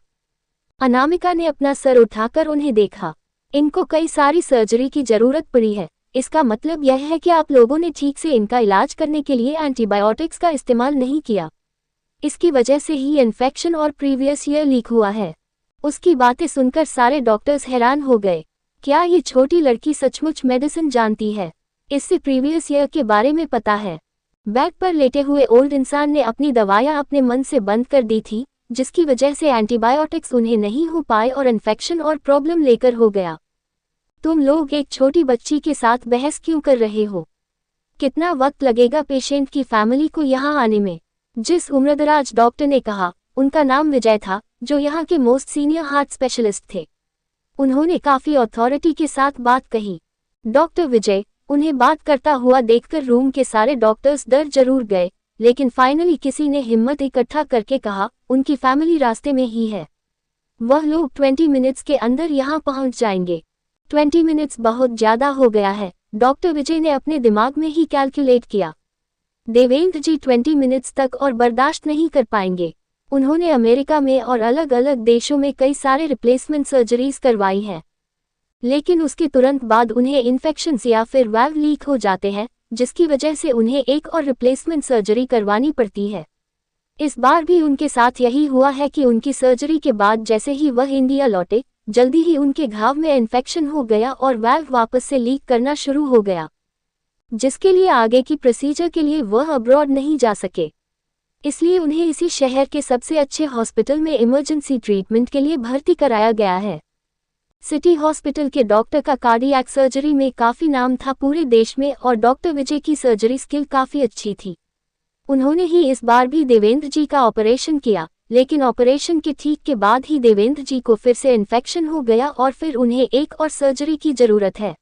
अनामिका ने अपना सर उठाकर उन्हें देखा। इनको कई सारी सर्जरी की जरूरत पड़ी है। इसका मतलब यह है कि आप लोगों ने ठीक से इनका इलाज करने के लिए एंटीबायोटिक्स का इस्तेमाल नहीं किया। इसकी वजह से ही इन्फेक्शन और प्रीवियस ईयर लीक हुआ है। उसकी बातें सुनकर सारे डॉक्टर्स हैरान हो गए। क्या ये छोटी लड़की सचमुच मेडिसिन जानती है? इससे प्रीवियस ईयर के बारे में पता है। बेड पर लेटे हुए ओल्ड इंसान ने अपनी दवाइयां अपने मन से बंद कर दी थी, जिसकी वजह से एंटीबायोटिक्स उन्हें नहीं हो पाए और इन्फेक्शन और प्रॉब्लम लेकर हो गया। तुम लोग एक छोटी बच्ची के साथ बहस क्यों कर रहे हो? कितना वक्त लगेगा पेशेंट की फैमिली को यहाँ आने में? जिस उम्रदराज डॉक्टर ने कहा, उनका नाम विजय था, जो यहाँ के मोस्ट सीनियर हार्ट स्पेशलिस्ट थे। उन्होंने काफी अथॉरिटी के साथ बात कही। डॉक्टर विजय, उन्हें बात करता हुआ देखकर रूम के सारे डॉक्टर्स डर जरूर गए, लेकिन फाइनली किसी ने हिम्मत इकट्ठा करके कहा, उनकी फैमिली रास्ते में ही है। वह लोग 20 मिनट्स के अंदर यहाँ पहुँच जाएंगे। 20 मिनट्स बहुत ज्यादा हो गया है, डॉक्टर विजय ने अपने दिमाग में ही कैलकुलेट किया। देवेंद्र जी 20 मिनट्स तक और बर्दाश्त नहीं कर पाएंगे। उन्होंने अमेरिका में और अलग अलग देशों में कई सारे रिप्लेसमेंट सर्जरीज करवाई हैं, लेकिन उसके तुरंत बाद उन्हें इन्फेक्शंस या फिर वाल्व लीक हो जाते हैं, जिसकी वजह से उन्हें एक और रिप्लेसमेंट सर्जरी करवानी पड़ती है। इस बार भी उनके साथ यही हुआ है कि उनकी सर्जरी के बाद जैसे ही वह इंडिया लौटे, जल्दी ही उनके घाव में इन्फेक्शन हो गया और वाल्व वापस से लीक करना शुरू हो गया, जिसके लिए आगे की प्रोसीजर के लिए वह अब्रॉड नहीं जा सके। इसलिए उन्हें इसी शहर के सबसे अच्छे हॉस्पिटल में इमरजेंसी ट्रीटमेंट के लिए भर्ती कराया गया है। सिटी हॉस्पिटल के डॉक्टर का कार्डियक सर्जरी में काफ़ी नाम था पूरे देश में और डॉक्टर विजय की सर्जरी स्किल काफ़ी अच्छी थी। उन्होंने ही इस बार भी देवेंद्र जी का ऑपरेशन किया, लेकिन ऑपरेशन के ठीक के बाद ही देवेंद्र जी को फिर से इन्फेक्शन हो गया और फिर उन्हें एक और सर्जरी की ज़रूरत है।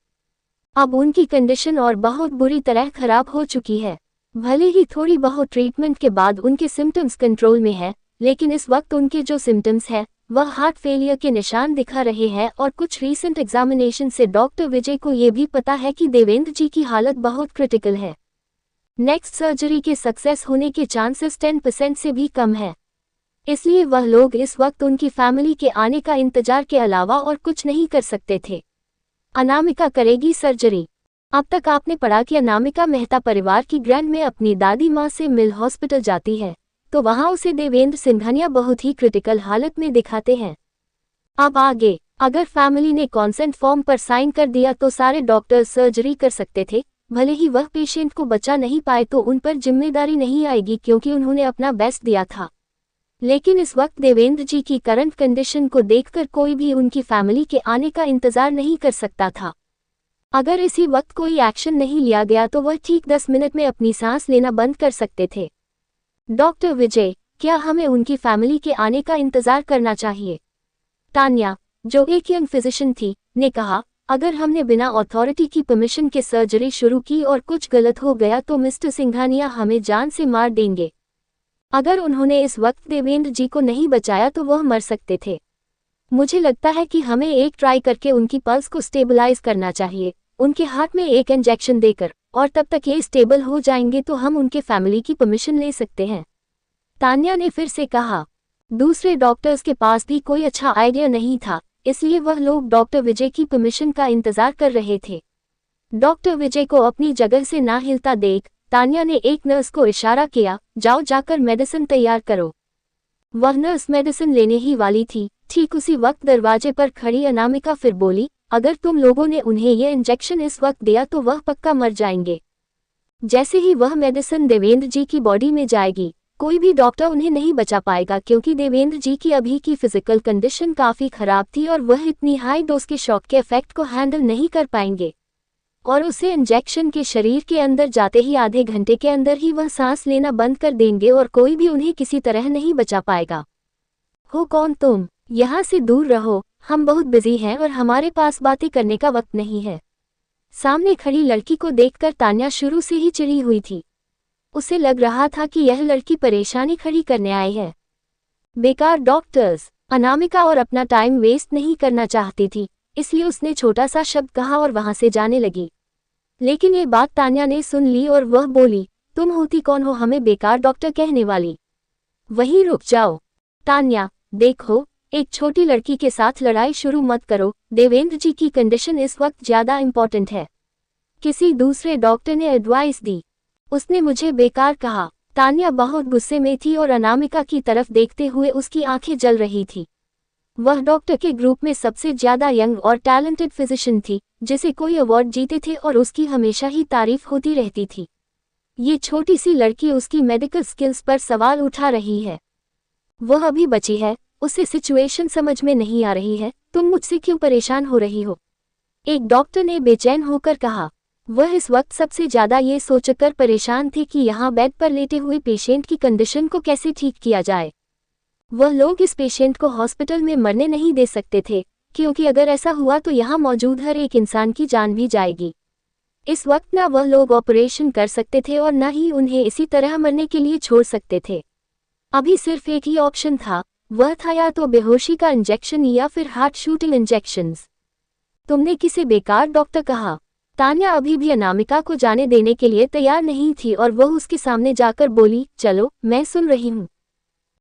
अब उनकी कंडीशन और बहुत बुरी तरह खराब हो चुकी है। भले ही थोड़ी बहुत ट्रीटमेंट के बाद उनके सिम्टम्स कंट्रोल में है, लेकिन इस वक्त उनके जो सिम्टम्स हैं वह हार्ट फेलियर के निशान दिखा रहे हैं और कुछ रीसेंट एग्जामिनेशन से डॉक्टर विजय को ये भी पता है कि देवेंद्र जी की हालत बहुत क्रिटिकल है। नेक्स्ट सर्जरी के सक्सेस होने के चांसेस 10% से भी कम है। इसलिए वह लोग इस वक्त उनकी फैमिली के आने का इंतजार के अलावा और कुछ नहीं कर सकते थे। अनामिका करेगी सर्जरी। अब तक आपने पढ़ा कि अनामिका मेहता परिवार की ग्रैंड में अपनी दादी माँ से मिल हॉस्पिटल जाती है, तो वहां उसे देवेंद्र सिंघानिया बहुत ही क्रिटिकल हालत में दिखाते हैं। अब आगे अगर फैमिली ने कॉन्सेंट फॉर्म पर साइन कर दिया तो सारे डॉक्टर सर्जरी कर सकते थे। भले ही वह पेशेंट को बचा नहीं पाए तो उन पर जिम्मेदारी नहीं आएगी, क्योंकि उन्होंने अपना बेस्ट दिया था। लेकिन इस वक्त देवेंद्र जी की करंट कंडीशन को देखकर कोई भी उनकी फैमिली के आने का इंतजार नहीं कर सकता था। अगर इसी वक्त कोई एक्शन नहीं लिया गया तो वह ठीक 10 मिनट में अपनी सांस लेना बंद कर सकते थे। डॉक्टर विजय, क्या हमें उनकी फैमिली के आने का इंतजार करना चाहिए? तान्या, जो एक यंग फिजिशियन थी, ने कहा, अगर हमने बिना अथॉरिटी की परमिशन के सर्जरी शुरू की और कुछ गलत हो गया तो मिस्टर सिंघानिया हमें जान से मार देंगे। अगर उन्होंने इस वक्त देवेंद्र जी को नहीं बचाया तो वह मर सकते थे। मुझे लगता है कि हमें एक ट्राई करके उनकी पल्स को स्टेबलाइज करना चाहिए, उनके हार्ट में एक इंजेक्शन देकर, और तब तक ये स्टेबल हो जाएंगे तो हम उनके फैमिली की परमिशन ले सकते हैं। तान्या ने फिर से कहा। दूसरे डॉक्टर्स के पास भी कोई अच्छा आइडिया नहीं था, इसलिए वह लोग डॉक्टर विजय की परमिशन का इंतजार कर रहे थे। डॉक्टर विजय को अपनी जगह से ना हिलता देख तान्या ने एक नर्स को इशारा किया, जाओ जाकर मेडिसिन तैयार करो। वह नर्स मेडिसिन लेने ही वाली थी, ठीक उसी वक्त दरवाजे पर खड़ी अनामिका फिर बोली, अगर तुम लोगों ने उन्हें यह इंजेक्शन इस वक्त दिया तो वह पक्का मर जाएंगे। जैसे ही वह मेडिसिन देवेंद्र जी की बॉडी में जाएगी, कोई भी डॉक्टर उन्हें नहीं बचा पाएगा, क्योंकि देवेंद्र जी की अभी की फिजिकल कंडीशन काफ़ी खराब थी और वह इतनी हाई डोज के शॉक के इफेक्ट को हैंडल नहीं कर पाएंगे। और उसे इंजेक्शन के शरीर के अंदर जाते ही आधे घंटे के अंदर ही वह सांस लेना बंद कर देंगे और कोई भी उन्हें किसी तरह नहीं बचा पाएगा। हो कौन तुम? यहाँ से दूर रहो, हम बहुत बिजी हैं और हमारे पास बातें करने का वक्त नहीं है। सामने खड़ी लड़की को देखकर तान्या शुरू से ही चिढ़ी हुई थी। उसे लग रहा था कि यह लड़की परेशानी खड़ी करने आई है। बेकार डॉक्टर्स। अनामिका और अपना टाइम वेस्ट नहीं करना चाहती थी, इसलिए उसने छोटा सा शब्द कहा और वहां से जाने लगी। लेकिन ये बात तान्या ने सुन ली और वह बोली, तुम होती कौन हो हमें बेकार डॉक्टर कहने वाली? वहीं रुक जाओ। तान्या, देखो, एक छोटी लड़की के साथ लड़ाई शुरू मत करो। देवेंद्र जी की कंडीशन इस वक्त ज्यादा इंपॉर्टेंट है। किसी दूसरे डॉक्टर ने एडवाइस दी। उसने मुझे बेकार कहा। तान्या बहुत गुस्से में थी और अनामिका की तरफ देखते हुए उसकी आंखें जल रही थी। वह डॉक्टर के ग्रुप में सबसे ज्यादा यंग और टैलेंटेड फिजिशियन थी, जिसे कोई अवार्ड जीते थे और उसकी हमेशा ही तारीफ होती रहती थी। ये छोटी सी लड़की उसकी मेडिकल स्किल्स पर सवाल उठा रही है। वह अभी बची है, उसे सिचुएशन समझ में नहीं आ रही है। तुम मुझसे क्यों परेशान हो रही हो? एक डॉक्टर ने बेचैन होकर कहा। वह इस वक्त सबसे ज्यादा ये सोचकर परेशान थे कि यहाँ बेड पर लेटे हुए पेशेंट की कंडीशन को कैसे ठीक किया जाए। वह लोग इस पेशेंट को हॉस्पिटल में मरने नहीं दे सकते थे, क्योंकि अगर ऐसा हुआ तो यहाँ मौजूद हर एक इंसान की जान भी जाएगी। इस वक्त ना वह लोग ऑपरेशन कर सकते थे और न ही उन्हें इसी तरह मरने के लिए छोड़ सकते थे। अभी सिर्फ एक ही ऑप्शन था, वह था या तो बेहोशी का इंजेक्शन या फिर हार्ट शूटिंग इंजेक्शंस। तुमने किसे बेकार डॉक्टर कहा? तान्या अभी भी अनामिका को जाने देने के लिए तैयार नहीं थी और वह उसके सामने जाकर बोली, चलो मैं सुन रही हूँ।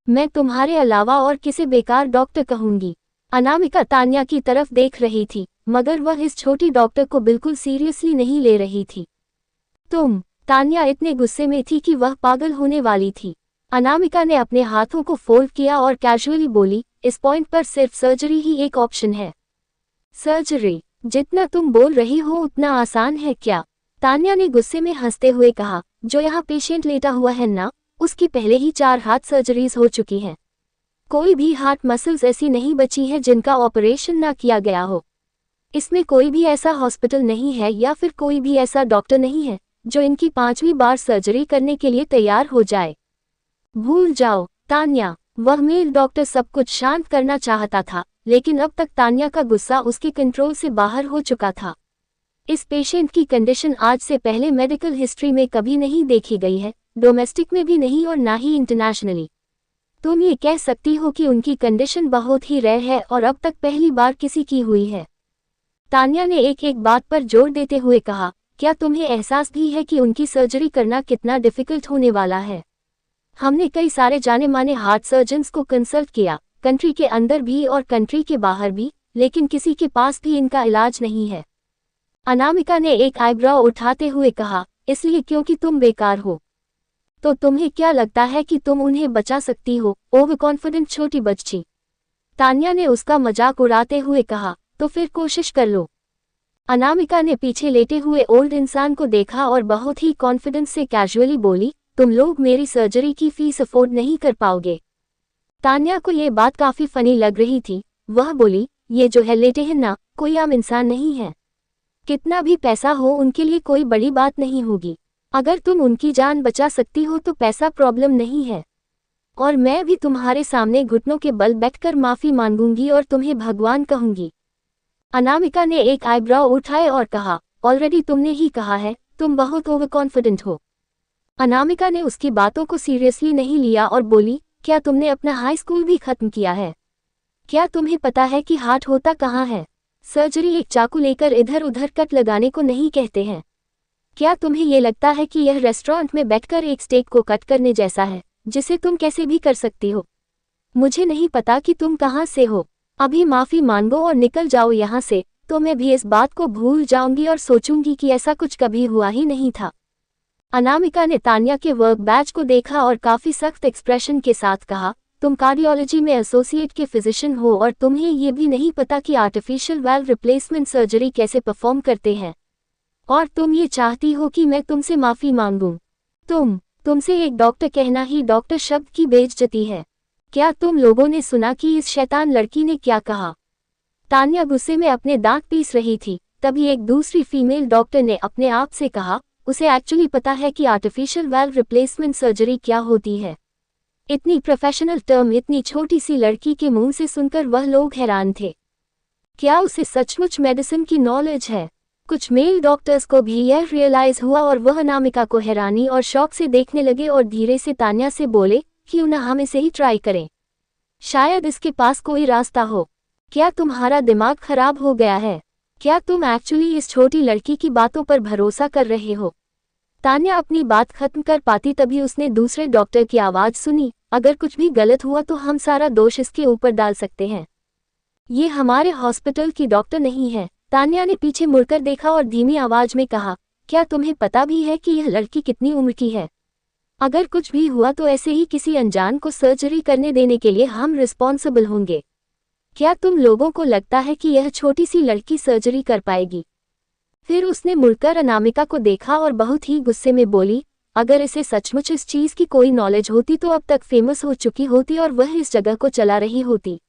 मैं तुम्हारे अलावा और किसे बेकार डॉक्टर कहूंगी। अनामिका तान्या की तरफ देख रही थी, मगर वह इस छोटी डॉक्टर को बिल्कुल सीरियसली नहीं ले रही थी। तान्या इतने गुस्से में थी कि वह पागल होने वाली थी। अनामिका ने अपने हाथों को फोल्ड किया और कैजुअली बोली, इस पॉइंट पर सिर्फ सर्जरी ही एक ऑप्शन है। सर्जरी? जितना तुम बोल रही हो उतना आसान है क्या? तान्या ने गुस्से में हंसते हुए कहा, जो यहाँ पेशेंट लेटा हुआ है ना, उसकी पहले ही 4 हार्ट सर्जरीज हो चुकी हैं। कोई भी हार्ट मसल्स ऐसी नहीं बची है जिनका ऑपरेशन ना किया गया हो। इसमें कोई भी ऐसा हॉस्पिटल नहीं है या फिर कोई भी ऐसा डॉक्टर नहीं है जो इनकी 5वीं बार सर्जरी करने के लिए तैयार हो जाए। भूल जाओ तान्या। वह मेल डॉक्टर सब कुछ शांत करना चाहता था, लेकिन अब तक तान्या का गुस्सा उसके कंट्रोल से बाहर हो चुका था। इस पेशेंट की कंडीशन आज से पहले मेडिकल हिस्ट्री में कभी नहीं देखी गई है, डोमेस्टिक में भी नहीं और ना ही इंटरनेशनली। तुम ये कह सकती हो कि उनकी कंडीशन बहुत ही रेयर है और अब तक पहली बार किसी की हुई है। तान्या ने एक एक बात पर जोर देते हुए कहा, क्या तुम्हें एहसास भी है कि उनकी सर्जरी करना कितना डिफिकल्ट होने वाला है? हमने कई सारे जाने माने हार्ट सर्जन्स को कंसल्ट किया, कंट्री के अंदर भी और कंट्री के बाहर भी, लेकिन किसी के पास भी इनका इलाज नहीं है। अनामिका ने एक आईब्रो उठाते हुए कहा, इसलिए क्योंकि तुम बेकार हो। तो तुम्हें क्या लगता है कि तुम उन्हें बचा सकती हो, ओवर कॉन्फिडेंट छोटी बच्ची? तान्या ने उसका मजाक उड़ाते हुए कहा, तो फिर कोशिश कर लो। अनामिका ने पीछे लेटे हुए ओल्ड इंसान को देखा और बहुत ही कॉन्फिडेंस से कैजुअली बोली, तुम लोग मेरी सर्जरी की फीस अफोर्ड नहीं कर पाओगे। तान्या को ये बात काफी फनी लग रही थी। वह बोली, ये जो है लेटे हैं ना, कोई आम इंसान नहीं है। कितना भी पैसा हो उनके लिए कोई बड़ी बात नहीं होगी। अगर तुम उनकी जान बचा सकती हो तो पैसा प्रॉब्लम नहीं है। और मैं भी तुम्हारे सामने घुटनों के बल बैठकर माफी मांगूंगी और तुम्हें भगवान कहूंगी। अनामिका ने एक आईब्रो उठाए और कहा, ऑलरेडी तुमने ही कहा है, तुम बहुत ओवर कॉन्फिडेंट हो। अनामिका ने उसकी बातों को सीरियसली नहीं लिया और बोली, क्या तुमने अपना हाई स्कूल भी खत्म किया है? क्या तुम्हें पता है कि हार्ट होता कहाँ है? सर्जरी एक चाकू लेकर इधर उधर कट लगाने को नहीं कहते हैं। क्या तुम्हें ये लगता है कि यह रेस्टोरेंट में बैठकर एक स्टेक को कट करने जैसा है, जिसे तुम कैसे भी कर सकती हो? मुझे नहीं पता कि तुम कहाँ से हो। अभी माफी मांगो और निकल जाओ यहाँ से, तो मैं भी इस बात को भूल जाऊंगी और सोचूंगी कि ऐसा कुछ कभी हुआ ही नहीं था। अनामिका ने तान्या के वर्क बैच को देखा और काफी सख्त एक्सप्रेशन के साथ कहा, तुम कार्डियोलॉजी में एसोसिएट के फिजिशियन हो और तुम्हें ये भी नहीं पता कि आर्टिफिशियल वाल्व रिप्लेसमेंट सर्जरी कैसे परफॉर्म करते हैं, और तुम ये चाहती हो कि मैं तुमसे माफी मांगूं? तुमसे एक डॉक्टर कहना ही डॉक्टर शब्द की बेइज्जती है। क्या तुम लोगों ने सुना कि इस शैतान लड़की ने क्या कहा? तान्या गुस्से में अपने दांत पीस रही थी। तभी एक दूसरी फीमेल डॉक्टर ने अपने आप से कहा, उसे एक्चुअली पता है कि आर्टिफिशियल वाल्व रिप्लेसमेंट सर्जरी क्या होती है। इतनी प्रोफेशनल टर्म इतनी छोटी सी लड़की के मुंह से सुनकर वह लोग हैरान थे। क्या उसे सचमुच मेडिसिन की नॉलेज है? कुछ मेल डॉक्टर्स को भी यह रियलाइज हुआ और वह अनामिका को हैरानी और शौक से देखने लगे और धीरे से तान्या से बोले, क्यों ना हम इसे ही ट्राई करें, शायद इसके पास कोई रास्ता हो। क्या तुम्हारा दिमाग खराब हो गया है? क्या तुम एक्चुअली इस छोटी लड़की की बातों पर भरोसा कर रहे हो? तान्या अपनी बात खत्म कर पाती तभी उसने दूसरे डॉक्टर की आवाज सुनी, अगर कुछ भी गलत हुआ तो हम सारा दोष इसके ऊपर डाल सकते हैं। ये हमारे हॉस्पिटल की डॉक्टर नहीं है। तान्या ने पीछे मुड़कर देखा और धीमी आवाज में कहा, क्या तुम्हें पता भी है कि यह लड़की कितनी उम्र की है? अगर कुछ भी हुआ तो ऐसे ही किसी अनजान को सर्जरी करने देने के लिए हम रिस्पॉन्सिबल होंगे। क्या तुम लोगों को लगता है कि यह छोटी सी लड़की सर्जरी कर पाएगी? फिर उसने मुड़कर अनामिका को देखा और बहुत ही गुस्से में बोली, अगर इसे सचमुच इस चीज की कोई नॉलेज होती तो अब तक फेमस हो चुकी होती और वह इस जगह को चला रही होती।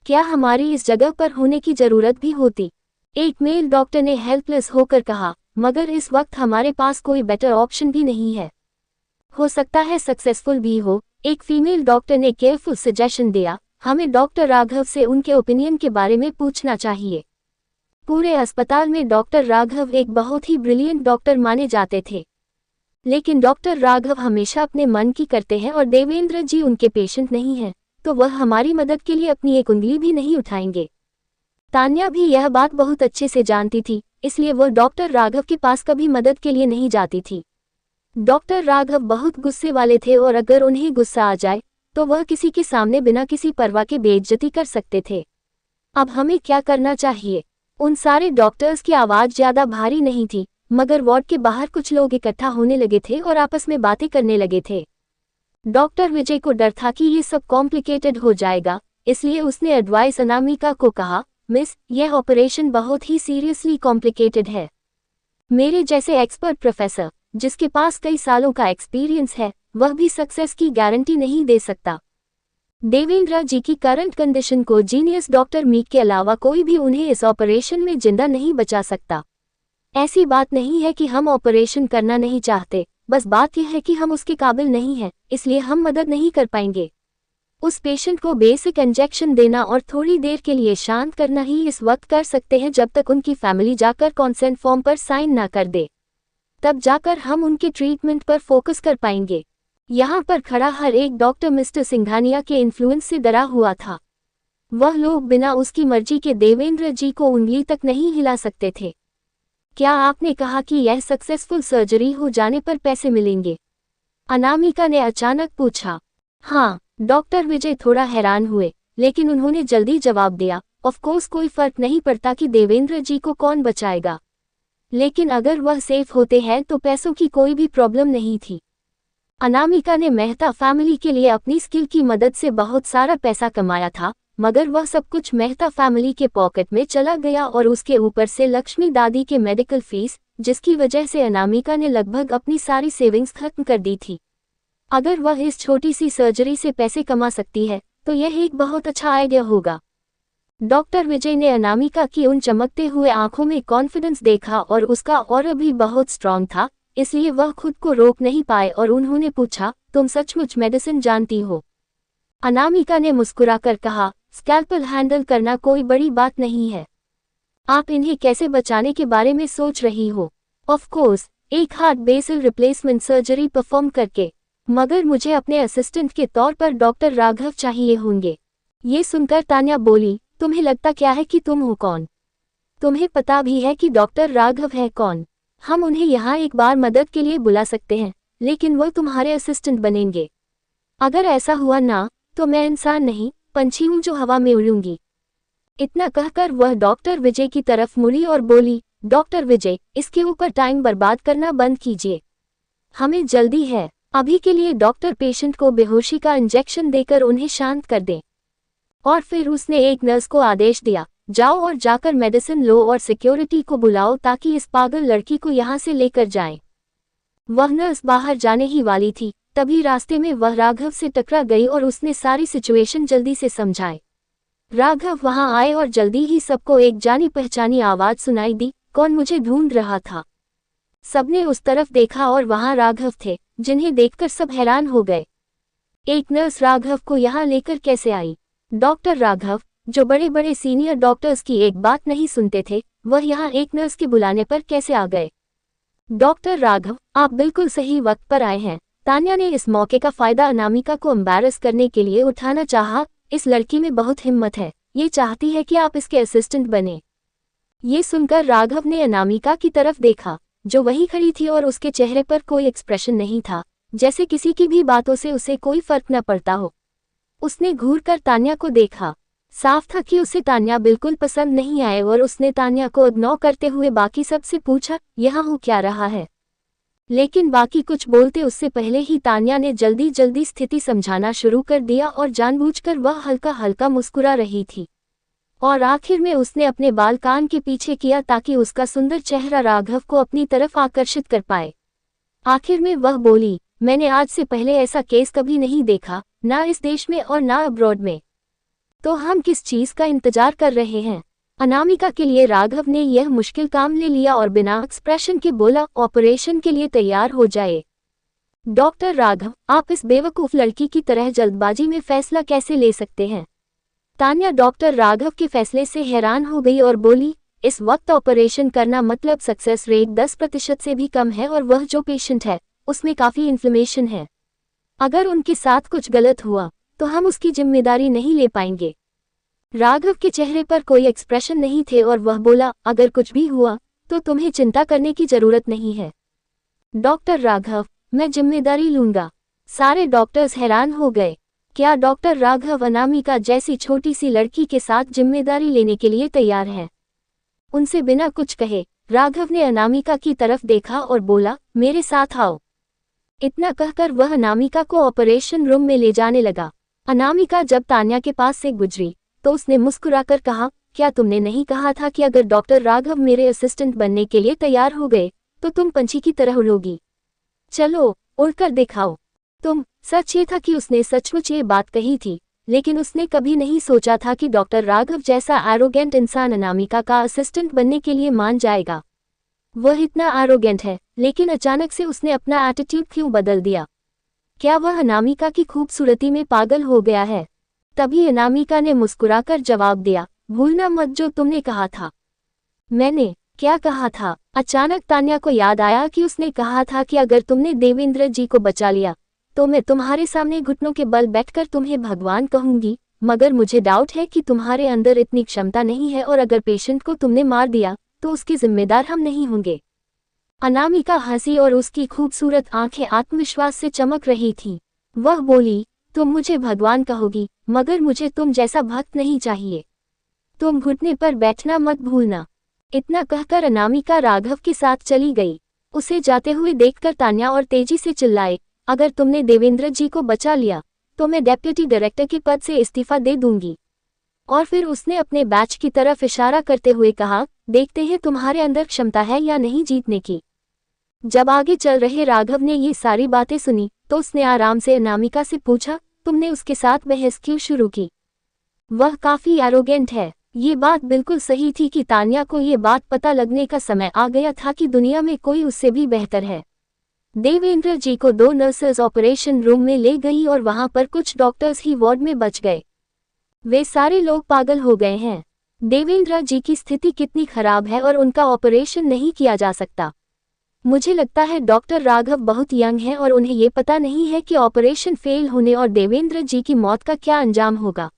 क्या हमारी इस जगह पर होने की जरूरत भी होती? एक मेल डॉक्टर ने हेल्पलेस होकर कहा, मगर इस वक्त हमारे पास कोई बेटर ऑप्शन भी नहीं है। हो सकता है सक्सेसफुल भी हो, एक फीमेल डॉक्टर ने केयरफुल सजेशन दिया, हमें डॉक्टर राघव से उनके ओपिनियन के बारे में पूछना चाहिए। पूरे अस्पताल में डॉक्टर राघव एक बहुत ही ब्रिलियंट डॉक्टर माने जाते थे, लेकिन डॉक्टर राघव हमेशा अपने मन की करते हैं और देवेंद्र जी उनके पेशेंट नहीं हैं, तो वह हमारी मदद के लिए अपनी एक उंगली भी नहीं उठाएंगे। तान्या भी यह बात बहुत अच्छे से जानती थी, इसलिए वह डॉक्टर राघव के पास कभी मदद के लिए नहीं जाती थी। डॉक्टर राघव बहुत गुस्से वाले थे और अगर उन्हें गुस्सा आ जाए तो वह किसी के सामने बिना किसी परवाह के बेइज्जती कर सकते थे। अब हमें क्या करना चाहिए? उन सारे डॉक्टर्स की आवाज ज्यादा भारी नहीं थी, मगर वार्ड के बाहर कुछ लोग इकट्ठा होने लगे थे और आपस में बातें करने लगे थे। डॉक्टर विजय को डर था कि ये सब कॉम्प्लिकेटेड हो जाएगा, इसलिए उसने एडवाइस अनामिका को कहा, मिस, यह ऑपरेशन बहुत ही सीरियसली कॉम्प्लिकेटेड है। मेरे जैसे एक्सपर्ट प्रोफेसर, जिसके पास कई सालों का एक्सपीरियंस है, वह भी सक्सेस की गारंटी नहीं दे सकता। देवेंद्र जी की करंट कंडीशन को जीनियस डॉक्टर मीक के अलावा कोई भी उन्हें इस ऑपरेशन में जिंदा नहीं बचा सकता। ऐसी बात नहीं है कि हम ऑपरेशन करना नहीं चाहते, बस बात यह है कि हम उसके काबिल नहीं हैं, इसलिए हम मदद नहीं कर पाएंगे। उस पेशेंट को बेसिक इंजेक्शन देना और थोड़ी देर के लिए शांत करना ही इस वक्त कर सकते हैं, जब तक उनकी फैमिली जाकर कॉन्सेंट फॉर्म पर साइन ना कर दे। तब जाकर हम उनके ट्रीटमेंट पर फोकस कर पाएंगे। यहाँ पर खड़ा हर एक डॉक्टर मिस्टर सिंघानिया के इन्फ्लुएंस से डरा हुआ था। वह लोग बिना उसकी मर्जी के देवेंद्र जी को उंगली तक नहीं हिला सकते थे। क्या आपने कहा कि यह सक्सेसफुल सर्जरी हो जाने पर पैसे मिलेंगे? अनामिका ने अचानक पूछा। हाँ, डॉक्टर विजय थोड़ा हैरान हुए, लेकिन उन्होंने जल्दी जवाब दिया, ऑफ कोर्स कोई फर्क नहीं पड़ता कि देवेंद्र जी को कौन बचाएगा, लेकिन अगर वह सेफ होते हैं तो पैसों की कोई भी प्रॉब्लम नहीं थी। अनामिका ने मेहता फैमिली के लिए अपनी स्किल की मदद से बहुत सारा पैसा कमाया था, मगर वह सब कुछ मेहता फैमिली के पॉकेट में चला गया और उसके ऊपर से लक्ष्मी दादी के मेडिकल फीस, जिसकी वजह से अनामिका ने लगभग अपनी सारी सेविंग्स खत्म कर दी थी। अगर वह इस छोटी सी सर्जरी से पैसे कमा सकती है तो यह एक बहुत अच्छा आइडिया होगा। डॉक्टर विजय ने अनामिका की उन चमकते हुए आंखों में कॉन्फिडेंस देखा और उसका ऑरा भी बहुत स्ट्रांग था, इसलिए वह खुद को रोक नहीं पाए और उन्होंने पूछा, तुम सचमुच मेडिसिन जानती हो? अनामिका ने मुस्कुराकर कहा, स्कैल्पल हैंडल करना कोई बड़ी बात नहीं है। आप इन्हें कैसे बचाने के बारे में सोच रही हो? ऑफ कोर्स, एक हार्ट बेसल रिप्लेसमेंट सर्जरी परफॉर्म करके, मगर मुझे अपने असिस्टेंट के तौर पर डॉक्टर राघव चाहिए होंगे। ये सुनकर तान्या बोली, तुम्हें लगता क्या है कि तुम हो कौन? तुम्हें पता भी है कि डॉक्टर राघव है कौन? हम उन्हें यहाँ एक बार मदद के लिए बुला सकते हैं, लेकिन वो तुम्हारे असिस्टेंट बनेंगे। अगर ऐसा हुआ ना, तो मैं इंसान नहीं, पंछी हूँ जो हवा में उड़ूंगी। इतना कहकर वह डॉक्टर विजय की तरफ मुड़ी और बोली, डॉक्टर विजय, इसके ऊपर टाइम बर्बाद करना बंद कीजिए, हमें जल्दी है। अभी के लिए डॉक्टर पेशेंट को बेहोशी का इंजेक्शन देकर उन्हें शांत कर दें। और फिर उसने एक नर्स को आदेश दिया, जाओ और जाकर मेडिसिन लो और सिक्योरिटी को बुलाओ ताकि इस पागल लड़की को यहाँ से लेकर जाएं। वह नर्स बाहर जाने ही वाली थी, तभी रास्ते में वह राघव से टकरा गई और उसने सारी सिचुएशन जल्दी से समझाई। राघव वहां आए और जल्दी ही सबको एक जानी पहचानी आवाज सुनाई दी, कौन मुझे ढूंढ रहा था? सबने उस तरफ देखा और वहां राघव थे, जिन्हें देखकर सब हैरान हो गए। एक नर्स राघव को यहाँ लेकर कैसे आई? डॉक्टर राघव, जो बड़े बड़े सीनियर डॉक्टर्स की एक बात नहीं सुनते थे, वह यहाँ एक नर्स के बुलाने पर कैसे आ गए? डॉक्टर राघव, आप बिल्कुल सही वक्त पर आए हैं। तान्या ने इस मौके का फायदा अनामिका को एम्बैरस करने के लिए उठाना चाहा। इस लड़की में बहुत हिम्मत है, ये चाहती है कि आप इसके असिस्टेंट बने। ये सुनकर राघव ने अनामिका की तरफ देखा, जो वहीं खड़ी थी, और उसके चेहरे पर कोई एक्सप्रेशन नहीं था, जैसे किसी की भी बातों से उसे कोई फर्क न पड़ता हो। उसने घूरकर तान्या को देखा। साफ था कि उसे तान्या बिल्कुल पसंद नहीं आए और उसने तान्या को इग्नोर करते हुए बाकी सबसे पूछा, यहाँ हो क्या रहा है? लेकिन बाकी कुछ बोलते उससे पहले ही तान्या ने जल्दी जल्दी स्थिति समझाना शुरू कर दिया और जानबूझकर वह हल्का हल्का मुस्कुरा रही थी। और आखिर में उसने अपने बाल कान के पीछे किया ताकि उसका सुंदर चेहरा राघव को अपनी तरफ आकर्षित कर पाए। आखिर में वह बोली, मैंने आज से पहले ऐसा केस कभी नहीं देखा, ना इस देश में और ना अब्रॉड में। तो हम किस चीज का इंतजार कर रहे हैं? अनामिका के लिए राघव ने यह मुश्किल काम ले लिया और बिना एक्सप्रेशन के बोला, ऑपरेशन के लिए तैयार हो जाए। डॉक्टर राघव, आप इस बेवकूफ लड़की की तरह जल्दबाजी में फैसला कैसे ले सकते हैं? तान्या डॉक्टर राघव के फैसले से हैरान हो गई और बोली, इस वक्त ऑपरेशन करना मतलब सक्सेस रेट 10% से भी कम है और वह जो पेशेंट है उसमें काफी इन्फ्लेमेशन है। अगर उनके साथ कुछ गलत हुआ तो हम उसकी जिम्मेदारी नहीं ले पाएंगे। राघव के चेहरे पर कोई एक्सप्रेशन नहीं थे और वह बोला, अगर कुछ भी हुआ तो तुम्हें चिंता करने की जरूरत नहीं है। डॉक्टर राघव, मैं जिम्मेदारी लूंगा। सारे डॉक्टर्स हैरान हो गए। क्या डॉक्टर राघव अनामिका जैसी छोटी सी लड़की के साथ जिम्मेदारी लेने के लिए तैयार है? उनसे बिना कुछ कहे राघव ने अनामिका की तरफ देखा और बोला, मेरे साथ आओ। इतना कहकर वह अनामिका को ऑपरेशन रूम में ले जाने लगा। अनामिका जब तान्या के पास से गुजरी तो उसने मुस्कुराकर कहा, क्या तुमने नहीं कहा था कि अगर डॉक्टर राघव मेरे असिस्टेंट बनने के लिए तैयार हो गए तो तुम पंछी की तरह उड़ोगी? चलो उड़कर दिखाओ। सच ये था कि उसने सचमुच ये बात कही थी, लेकिन उसने कभी नहीं सोचा था कि डॉक्टर राघव जैसा एरोगेंट इंसान अनामिका का असिस्टेंट बनने के लिए मान जाएगा। वह इतना एरोगेंट है, लेकिन अचानक से उसने अपना एटीट्यूड क्यों बदल दिया? क्या वह अनामिका की खूबसूरती में पागल हो गया है? तभी अनामिका ने मुस्कुराकर जवाब दिया, भूलना मत जो तुमने कहा था। मैंने क्या कहा था? अचानक तान्या को याद आया कि उसने कहा था कि अगर तुमने देवेंद्र जी को बचा लिया तो मैं तुम्हारे सामने घुटनों के बल बैठकर तुम्हें भगवान कहूंगी, मगर मुझे डाउट है कि तुम्हारे अंदर इतनी क्षमता नहीं है और अगर पेशेंट को तुमने मार दिया तो उसके जिम्मेदार हम नहीं होंगे। अनामिका हंसी और उसकी खूबसूरत आंखें आत्मविश्वास से चमक रही थीं। वह बोली, तुम मुझे भगवान कहोगी, मगर मुझे तुम जैसा भक्त नहीं चाहिए। तुम घुटने पर बैठना मत भूलना। इतना कहकर अनामिका राघव के साथ चली गई। उसे जाते हुए देखकर तान्या और तेजी से चिल्लाए, अगर तुमने देवेंद्र जी को बचा लिया तो मैं डेप्यूटी डायरेक्टर के पद से इस्तीफा दे दूंगी। और फिर उसने अपने बैच की तरफ इशारा करते हुए कहा, देखते हैं तुम्हारे अंदर क्षमता है या नहीं जीतने की। जब आगे चल रहे राघव ने ये सारी बातें सुनी तो उसने आराम से अनामिका से पूछा, तुमने उसके साथ बहस क्यों शुरू की? वह काफी एरोगेंट है। ये बात बिल्कुल सही थी कि तान्या को ये बात पता लगने का समय आ गया था कि दुनिया में कोई उससे भी बेहतर है। देवेंद्र जी को 2 नर्सेज ऑपरेशन रूम में ले गई और वहां पर कुछ डॉक्टर्स ही वार्ड में बच गए। वे सारे लोग पागल हो गए हैं। देवेंद्र जी की स्थिति कितनी खराब है और उनका ऑपरेशन नहीं किया जा सकता। मुझे लगता है डॉक्टर राघव बहुत यंग है और उन्हें ये पता नहीं है कि ऑपरेशन फेल होने और देवेंद्र जी की मौत का क्या अंजाम होगा।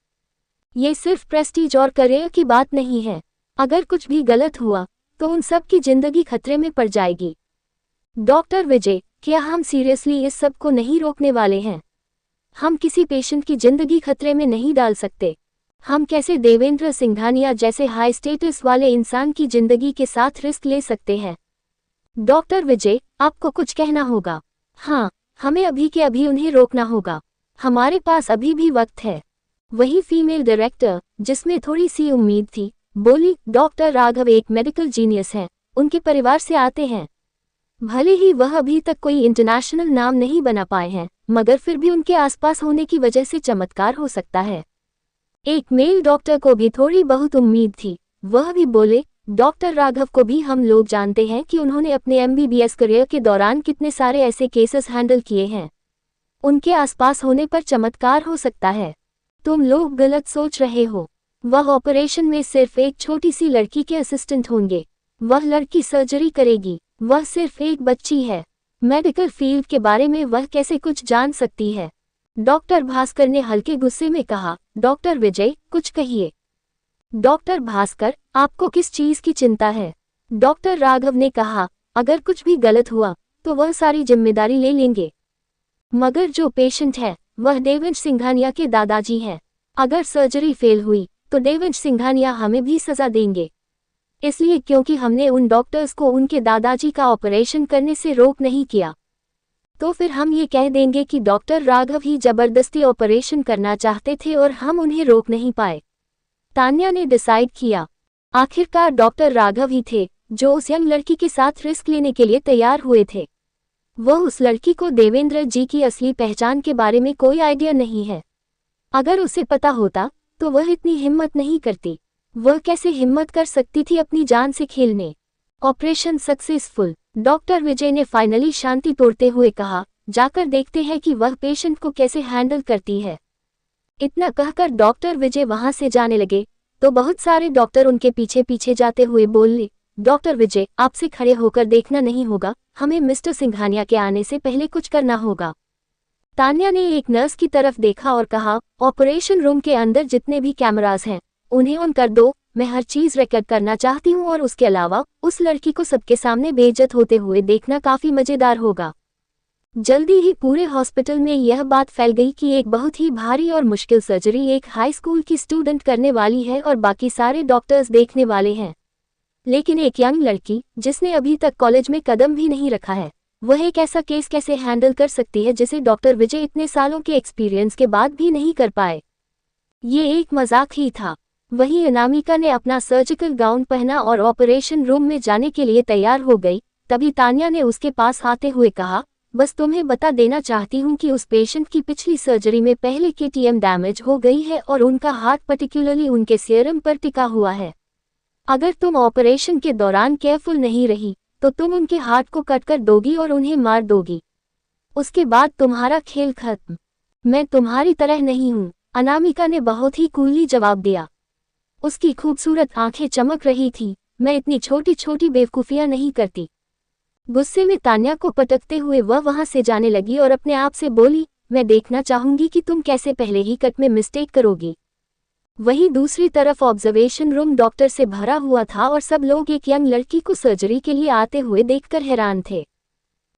ये सिर्फ प्रेस्टीज और करियर की बात नहीं है। अगर कुछ भी गलत हुआ तो उन सब की जिंदगी खतरे में पड़ जाएगी। डॉक्टर विजय, क्या हम सीरियसली इस सब को नहीं रोकने वाले हैं? हम किसी पेशेंट की जिंदगी खतरे में नहीं डाल सकते। हम कैसे देवेंद्र सिंघानिया जैसे हाई स्टेटस वाले इंसान की जिंदगी के साथ रिस्क ले सकते हैं? डॉक्टर विजय, आपको कुछ कहना होगा। हाँ, हमें अभी के अभी उन्हें रोकना होगा। हमारे पास अभी भी वक्त है। वही फीमेल डायरेक्टर, जिसमें थोड़ी सी उम्मीद थी, बोली, डॉक्टर राघव एक मेडिकल जीनियस हैं, उनके परिवार से आते हैं। भले ही वह अभी तक कोई इंटरनेशनल नाम नहीं बना पाए हैं, मगर फिर भी उनके आसपास होने की वजह से चमत्कार हो सकता है। एक मेल डॉक्टर को भी थोड़ी बहुत उम्मीद थी। वह भी बोले, डॉक्टर राघव को भी हम लोग जानते हैं कि उन्होंने अपने एमबीबीएस करियर के दौरान कितने सारे ऐसे केसेस हैंडल किए हैं। उनके आसपास होने पर चमत्कार हो सकता है। तुम लोग गलत सोच रहे हो। वह ऑपरेशन में सिर्फ एक छोटी सी लड़की के असिस्टेंट होंगे। वह लड़की सर्जरी करेगी। वह सिर्फ एक बच्ची है। मेडिकल फील्ड के बारे में वह कैसे कुछ जान सकती है? डॉक्टर भास्कर ने हल्के गुस्से में कहा, डॉक्टर विजय, कुछ कहिए। डॉक्टर भास्कर, आपको किस चीज की चिंता है? डॉक्टर राघव ने कहा, अगर कुछ भी गलत हुआ तो वह सारी जिम्मेदारी ले लेंगे। मगर जो पेशेंट है वह देवेंद्र सिंघानिया के दादाजी हैं। अगर सर्जरी फेल हुई तो देवेंद्र सिंघानिया हमें भी सजा देंगे। इसलिए क्योंकि हमने उन डॉक्टर्स को उनके दादाजी का ऑपरेशन करने से रोक नहीं किया, तो फिर हम ये कह देंगे कि डॉक्टर राघव ही जबरदस्ती ऑपरेशन करना चाहते थे और हम उन्हें रोक नहीं पाए। तान्या ने डिसाइड किया। आखिरकार डॉक्टर राघव ही थे जो उस यंग लड़की के साथ रिस्क लेने के लिए तैयार हुए थे। वह उस लड़की को देवेंद्र जी की असली पहचान के बारे में कोई आइडिया नहीं है। अगर उसे पता होता तो वह इतनी हिम्मत नहीं करती। वह कैसे हिम्मत कर सकती थी अपनी जान से खेलने? Operation successful. डॉक्टर विजय ने फाइनली शांति तोड़ते हुए कहा, जाकर देखते हैं कि वह पेशेंट को कैसे हैंडल करती है। इतना कहकर डॉक्टर विजय वहां से जाने लगे तो बहुत सारे डॉक्टर उनके पीछे पीछे जाते हुए बोले, डॉक्टर विजय, आपसे खड़े होकर देखना नहीं होगा, हमें मिस्टर सिंघानिया के आने से पहले कुछ करना होगा। तान्या ने एक नर्स की तरफ देखा और कहा, ऑपरेशन रूम के अंदर जितने भी कैमरास हैं उन्हें ऑन कर दो। मैं हर चीज रिकॉर्ड करना चाहती हूँ और उसके अलावा उस लड़की को सबके सामने बेइज्जत होते हुए देखना काफी मजेदार होगा। जल्दी ही पूरे हॉस्पिटल में यह बात फैल गई कि एक बहुत ही भारी और मुश्किल सर्जरी एक हाई स्कूल की स्टूडेंट करने वाली है और बाकी सारे डॉक्टर्स देखने वाले हैं। लेकिन एक यंग लड़की जिसने अभी तक कॉलेज में कदम भी नहीं रखा है, वह एक ऐसा केस कैसे हैंडल कर सकती है जिसे डॉक्टर विजय इतने सालों के एक्सपीरियंस के बाद भी नहीं कर पाए। ये एक मजाक ही था। वहीं अनामिका ने अपना सर्जिकल गाउन पहना और ऑपरेशन रूम में जाने के लिए तैयार हो गई। तभी तान्या ने उसके पास आते हुए कहा, बस तुम्हें बता देना चाहती हूँ कि उस पेशेंट की पिछली सर्जरी में पहले केटीएम डैमेज हो गई है और उनका हार्ट पर्टिकुलरली उनके सीरम पर टिका हुआ है। अगर तुम ऑपरेशन के दौरान केयरफुल नहीं रही तो तुम उनके हार्ट को कट कर दोगी और उन्हें मार दोगी। उसके बाद तुम्हारा खेल खत्म। मैं तुम्हारी तरह नहीं हूँ, अनामिका ने बहुत ही कूलली जवाब दिया। उसकी खूबसूरत आंखें चमक रही थी। मैं इतनी छोटी छोटी बेवकूफियां नहीं करती। गुस्से में तान्या को पटकते हुए वह वहां से जाने लगी और अपने आप से बोली, मैं देखना चाहूंगी कि तुम कैसे पहले ही कट में मिस्टेक करोगी। वहीं दूसरी तरफ ऑब्जर्वेशन रूम डॉक्टर से भरा हुआ था और सब लोग एक यंग लड़की को सर्जरी के लिए आते हुए देखकर हैरान थे।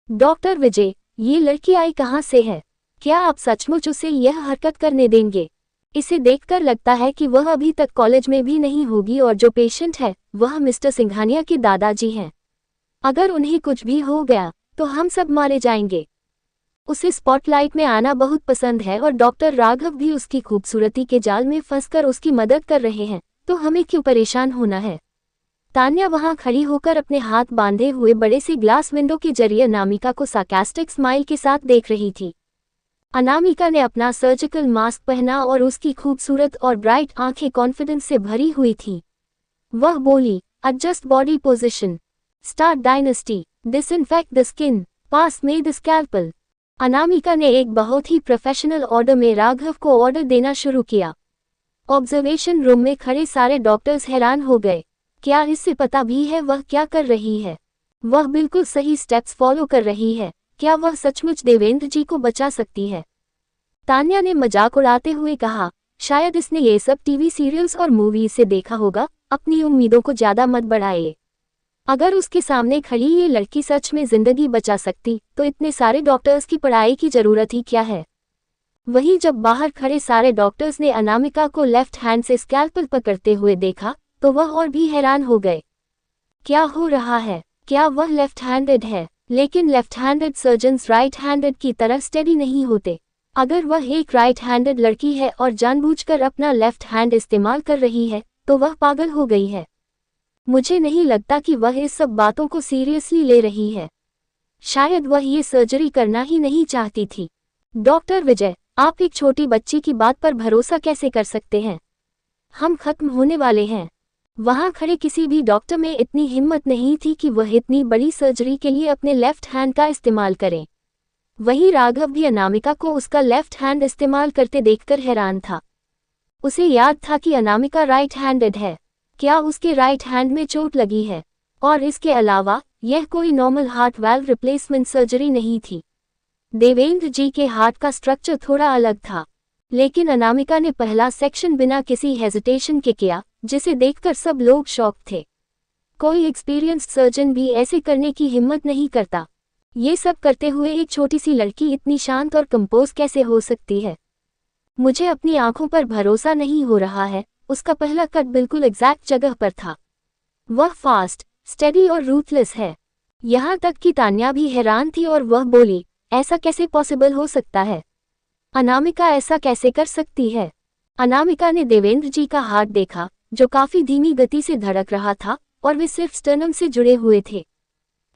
डॉक्टर विजय, ये लड़की आई कहाँ से है? क्या आप सचमुच उसे यह हरकत करने देंगे? इसे देखकर लगता है कि वह अभी तक कॉलेज में भी नहीं होगी और जो पेशेंट है वह मिस्टर सिंघानिया के दादाजी हैं। अगर उन्हें कुछ भी हो गया तो हम सब मारे जाएंगे। उसे स्पॉटलाइट में आना बहुत पसंद है और डॉक्टर राघव भी उसकी खूबसूरती के जाल में फंसकर उसकी मदद कर रहे हैं, तो हमें क्यों परेशान होना है? तान्या वहां खड़ी होकर अपने हाथ बांधे हुए बड़े से ग्लास विंडो के जरिए अनामिका को सार्कास्टिक स्माइल के साथ देख रही थी। अनामिका ने अपना सर्जिकल मास्क पहना और उसकी खूबसूरत और ब्राइट आंखें कॉन्फिडेंस से भरी हुई थी। वह बोली, adjust body position, start dynasty, disinfect the skin, pass me the scalpel. Anamika ने एक बहुत ही प्रोफेशनल ऑर्डर में राघव को ऑर्डर देना शुरू किया। ऑब्जर्वेशन रूम में खड़े सारे डॉक्टर्स हैरान हो गए। क्या इससे पता भी है वह क्या कर रही है? वह बिल्कुल सही स्टेप्स फॉलो कर रही है। क्या वह सचमुच देवेंद्र जी को बचा सकती है? तान्या ने मजाक उड़ाते हुए कहा, शायद इसने ये सब टीवी सीरियल्स और मूवीज से देखा होगा। अपनी उम्मीदों को ज्यादा मत बढ़ाइए। अगर उसके सामने खड़ी ये लड़की सच में जिंदगी बचा सकती तो इतने सारे डॉक्टर्स की पढ़ाई की जरूरत ही क्या है? वहीं जब बाहर खड़े सारे डॉक्टर्स ने अनामिका को लेफ्ट हैंड से स्कैल्पल पकड़ते हुए देखा तो वह और भी हैरान हो गए। क्या हो रहा है? क्या वह लेफ्ट हैंडेड है? लेकिन left handed surgeons right handed की तरह स्टेडी नहीं होते। अगर वह एक राइट हैंडेड लड़की है और जानबूझकर अपना लेफ्ट हैंड इस्तेमाल कर रही है तो वह पागल हो गई है। मुझे नहीं लगता कि वह इस सब बातों को सीरियसली ले रही है। शायद वह ये सर्जरी करना ही नहीं चाहती थी। डॉक्टर विजय, आप एक छोटी बच्ची की बात पर भरोसा कैसे कर सकते हैं? हम खत्म होने वाले हैं। वहां खड़े किसी भी डॉक्टर में इतनी हिम्मत नहीं थी कि वह इतनी बड़ी सर्जरी के लिए अपने लेफ्ट हैंड का इस्तेमाल करें। वहीं राघव भी अनामिका को उसका लेफ्ट हैंड इस्तेमाल करते देखकर हैरान था। उसे याद था कि अनामिका राइट हैंडेड है। क्या उसके राइट हैंड में चोट लगी है? और इसके अलावा यह कोई normal heart valve replacement surgery नहीं थी। देवेंद्र जी के हार्ट का स्ट्रक्चर थोड़ा अलग था। लेकिन अनामिका ने पहला सेक्शन बिना किसी हेजिटेशन के किया, जिसे देखकर सब लोग शॉक थे। कोई एक्सपीरियंस्ड सर्जन भी ऐसे करने की हिम्मत नहीं करता। ये सब करते हुए एक छोटी सी लड़की इतनी शांत और कंपोज कैसे हो सकती है? मुझे अपनी आंखों पर भरोसा नहीं हो रहा है। उसका पहला कट बिल्कुल एग्जैक्ट जगह पर था। वह फास्ट, स्टेडी और रूथलेस है। यहाँ तक कि तान्या भी हैरान थी और वह बोली, ऐसा कैसे पॉसिबल हो सकता है? अनामिका ऐसा कैसे कर सकती है? अनामिका ने देवेंद्र जी का हार्ट देखा, जो काफी धीमी गति से धड़क रहा था और वे सिर्फ स्टर्नम से जुड़े हुए थे।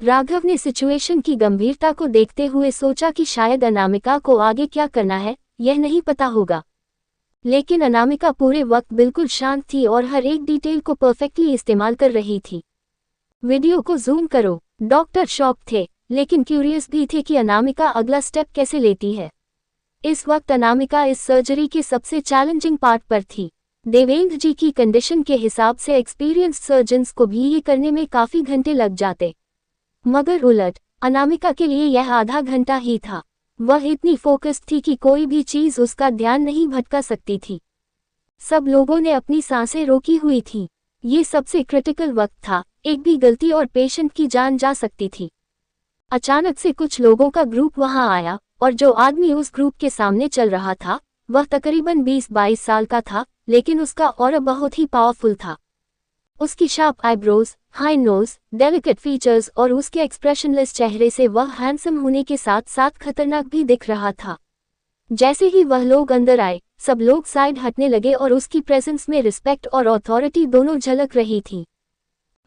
राघव ने सिचुएशन की गंभीरता को देखते हुए सोचा कि शायद अनामिका को आगे क्या करना है यह नहीं पता होगा। लेकिन अनामिका पूरे वक्त बिल्कुल शांत थी और हर एक डिटेल को परफेक्टली इस्तेमाल कर रही थी। वीडियो को जूम करो। डॉक्टर शॉक थे, लेकिन क्यूरियस भी थे कि अनामिका अगला स्टेप कैसे लेती है। इस वक्त अनामिका इस सर्जरी के सबसे चैलेंजिंग पार्ट पर थी। देवेंद्र जी की कंडीशन के हिसाब से एक्सपीरियंस्ड सर्जन्स को भी ये करने में काफी घंटे लग जाते, मगर उलट अनामिका के लिए यह आधा घंटा ही था। वह इतनी फोकस्ड थी कि कोई भी चीज उसका ध्यान नहीं भटका सकती थी। सब लोगों ने अपनी सांसें रोकी हुई थी। ये सबसे क्रिटिकल वक्त था। एक भी गलती और पेशेंट की जान जा सकती थी। अचानक से कुछ लोगों का ग्रुप वहां आया और जो आदमी उस ग्रुप के सामने चल रहा था वह तकरीबन 20-22 साल का था, लेकिन उसका ऑरा बहुत ही पावरफुल था। उसकी sharp eyebrows, high nose, delicate features और उसके एक्सप्रेशनलेस चेहरे से वह हैंडसम होने के साथ साथ खतरनाक भी दिख रहा था। जैसे ही वह लोग अंदर आए, सब लोग साइड हटने लगे और उसकी प्रेजेंस में रिस्पेक्ट और अथॉरिटी दोनों झलक रही थी।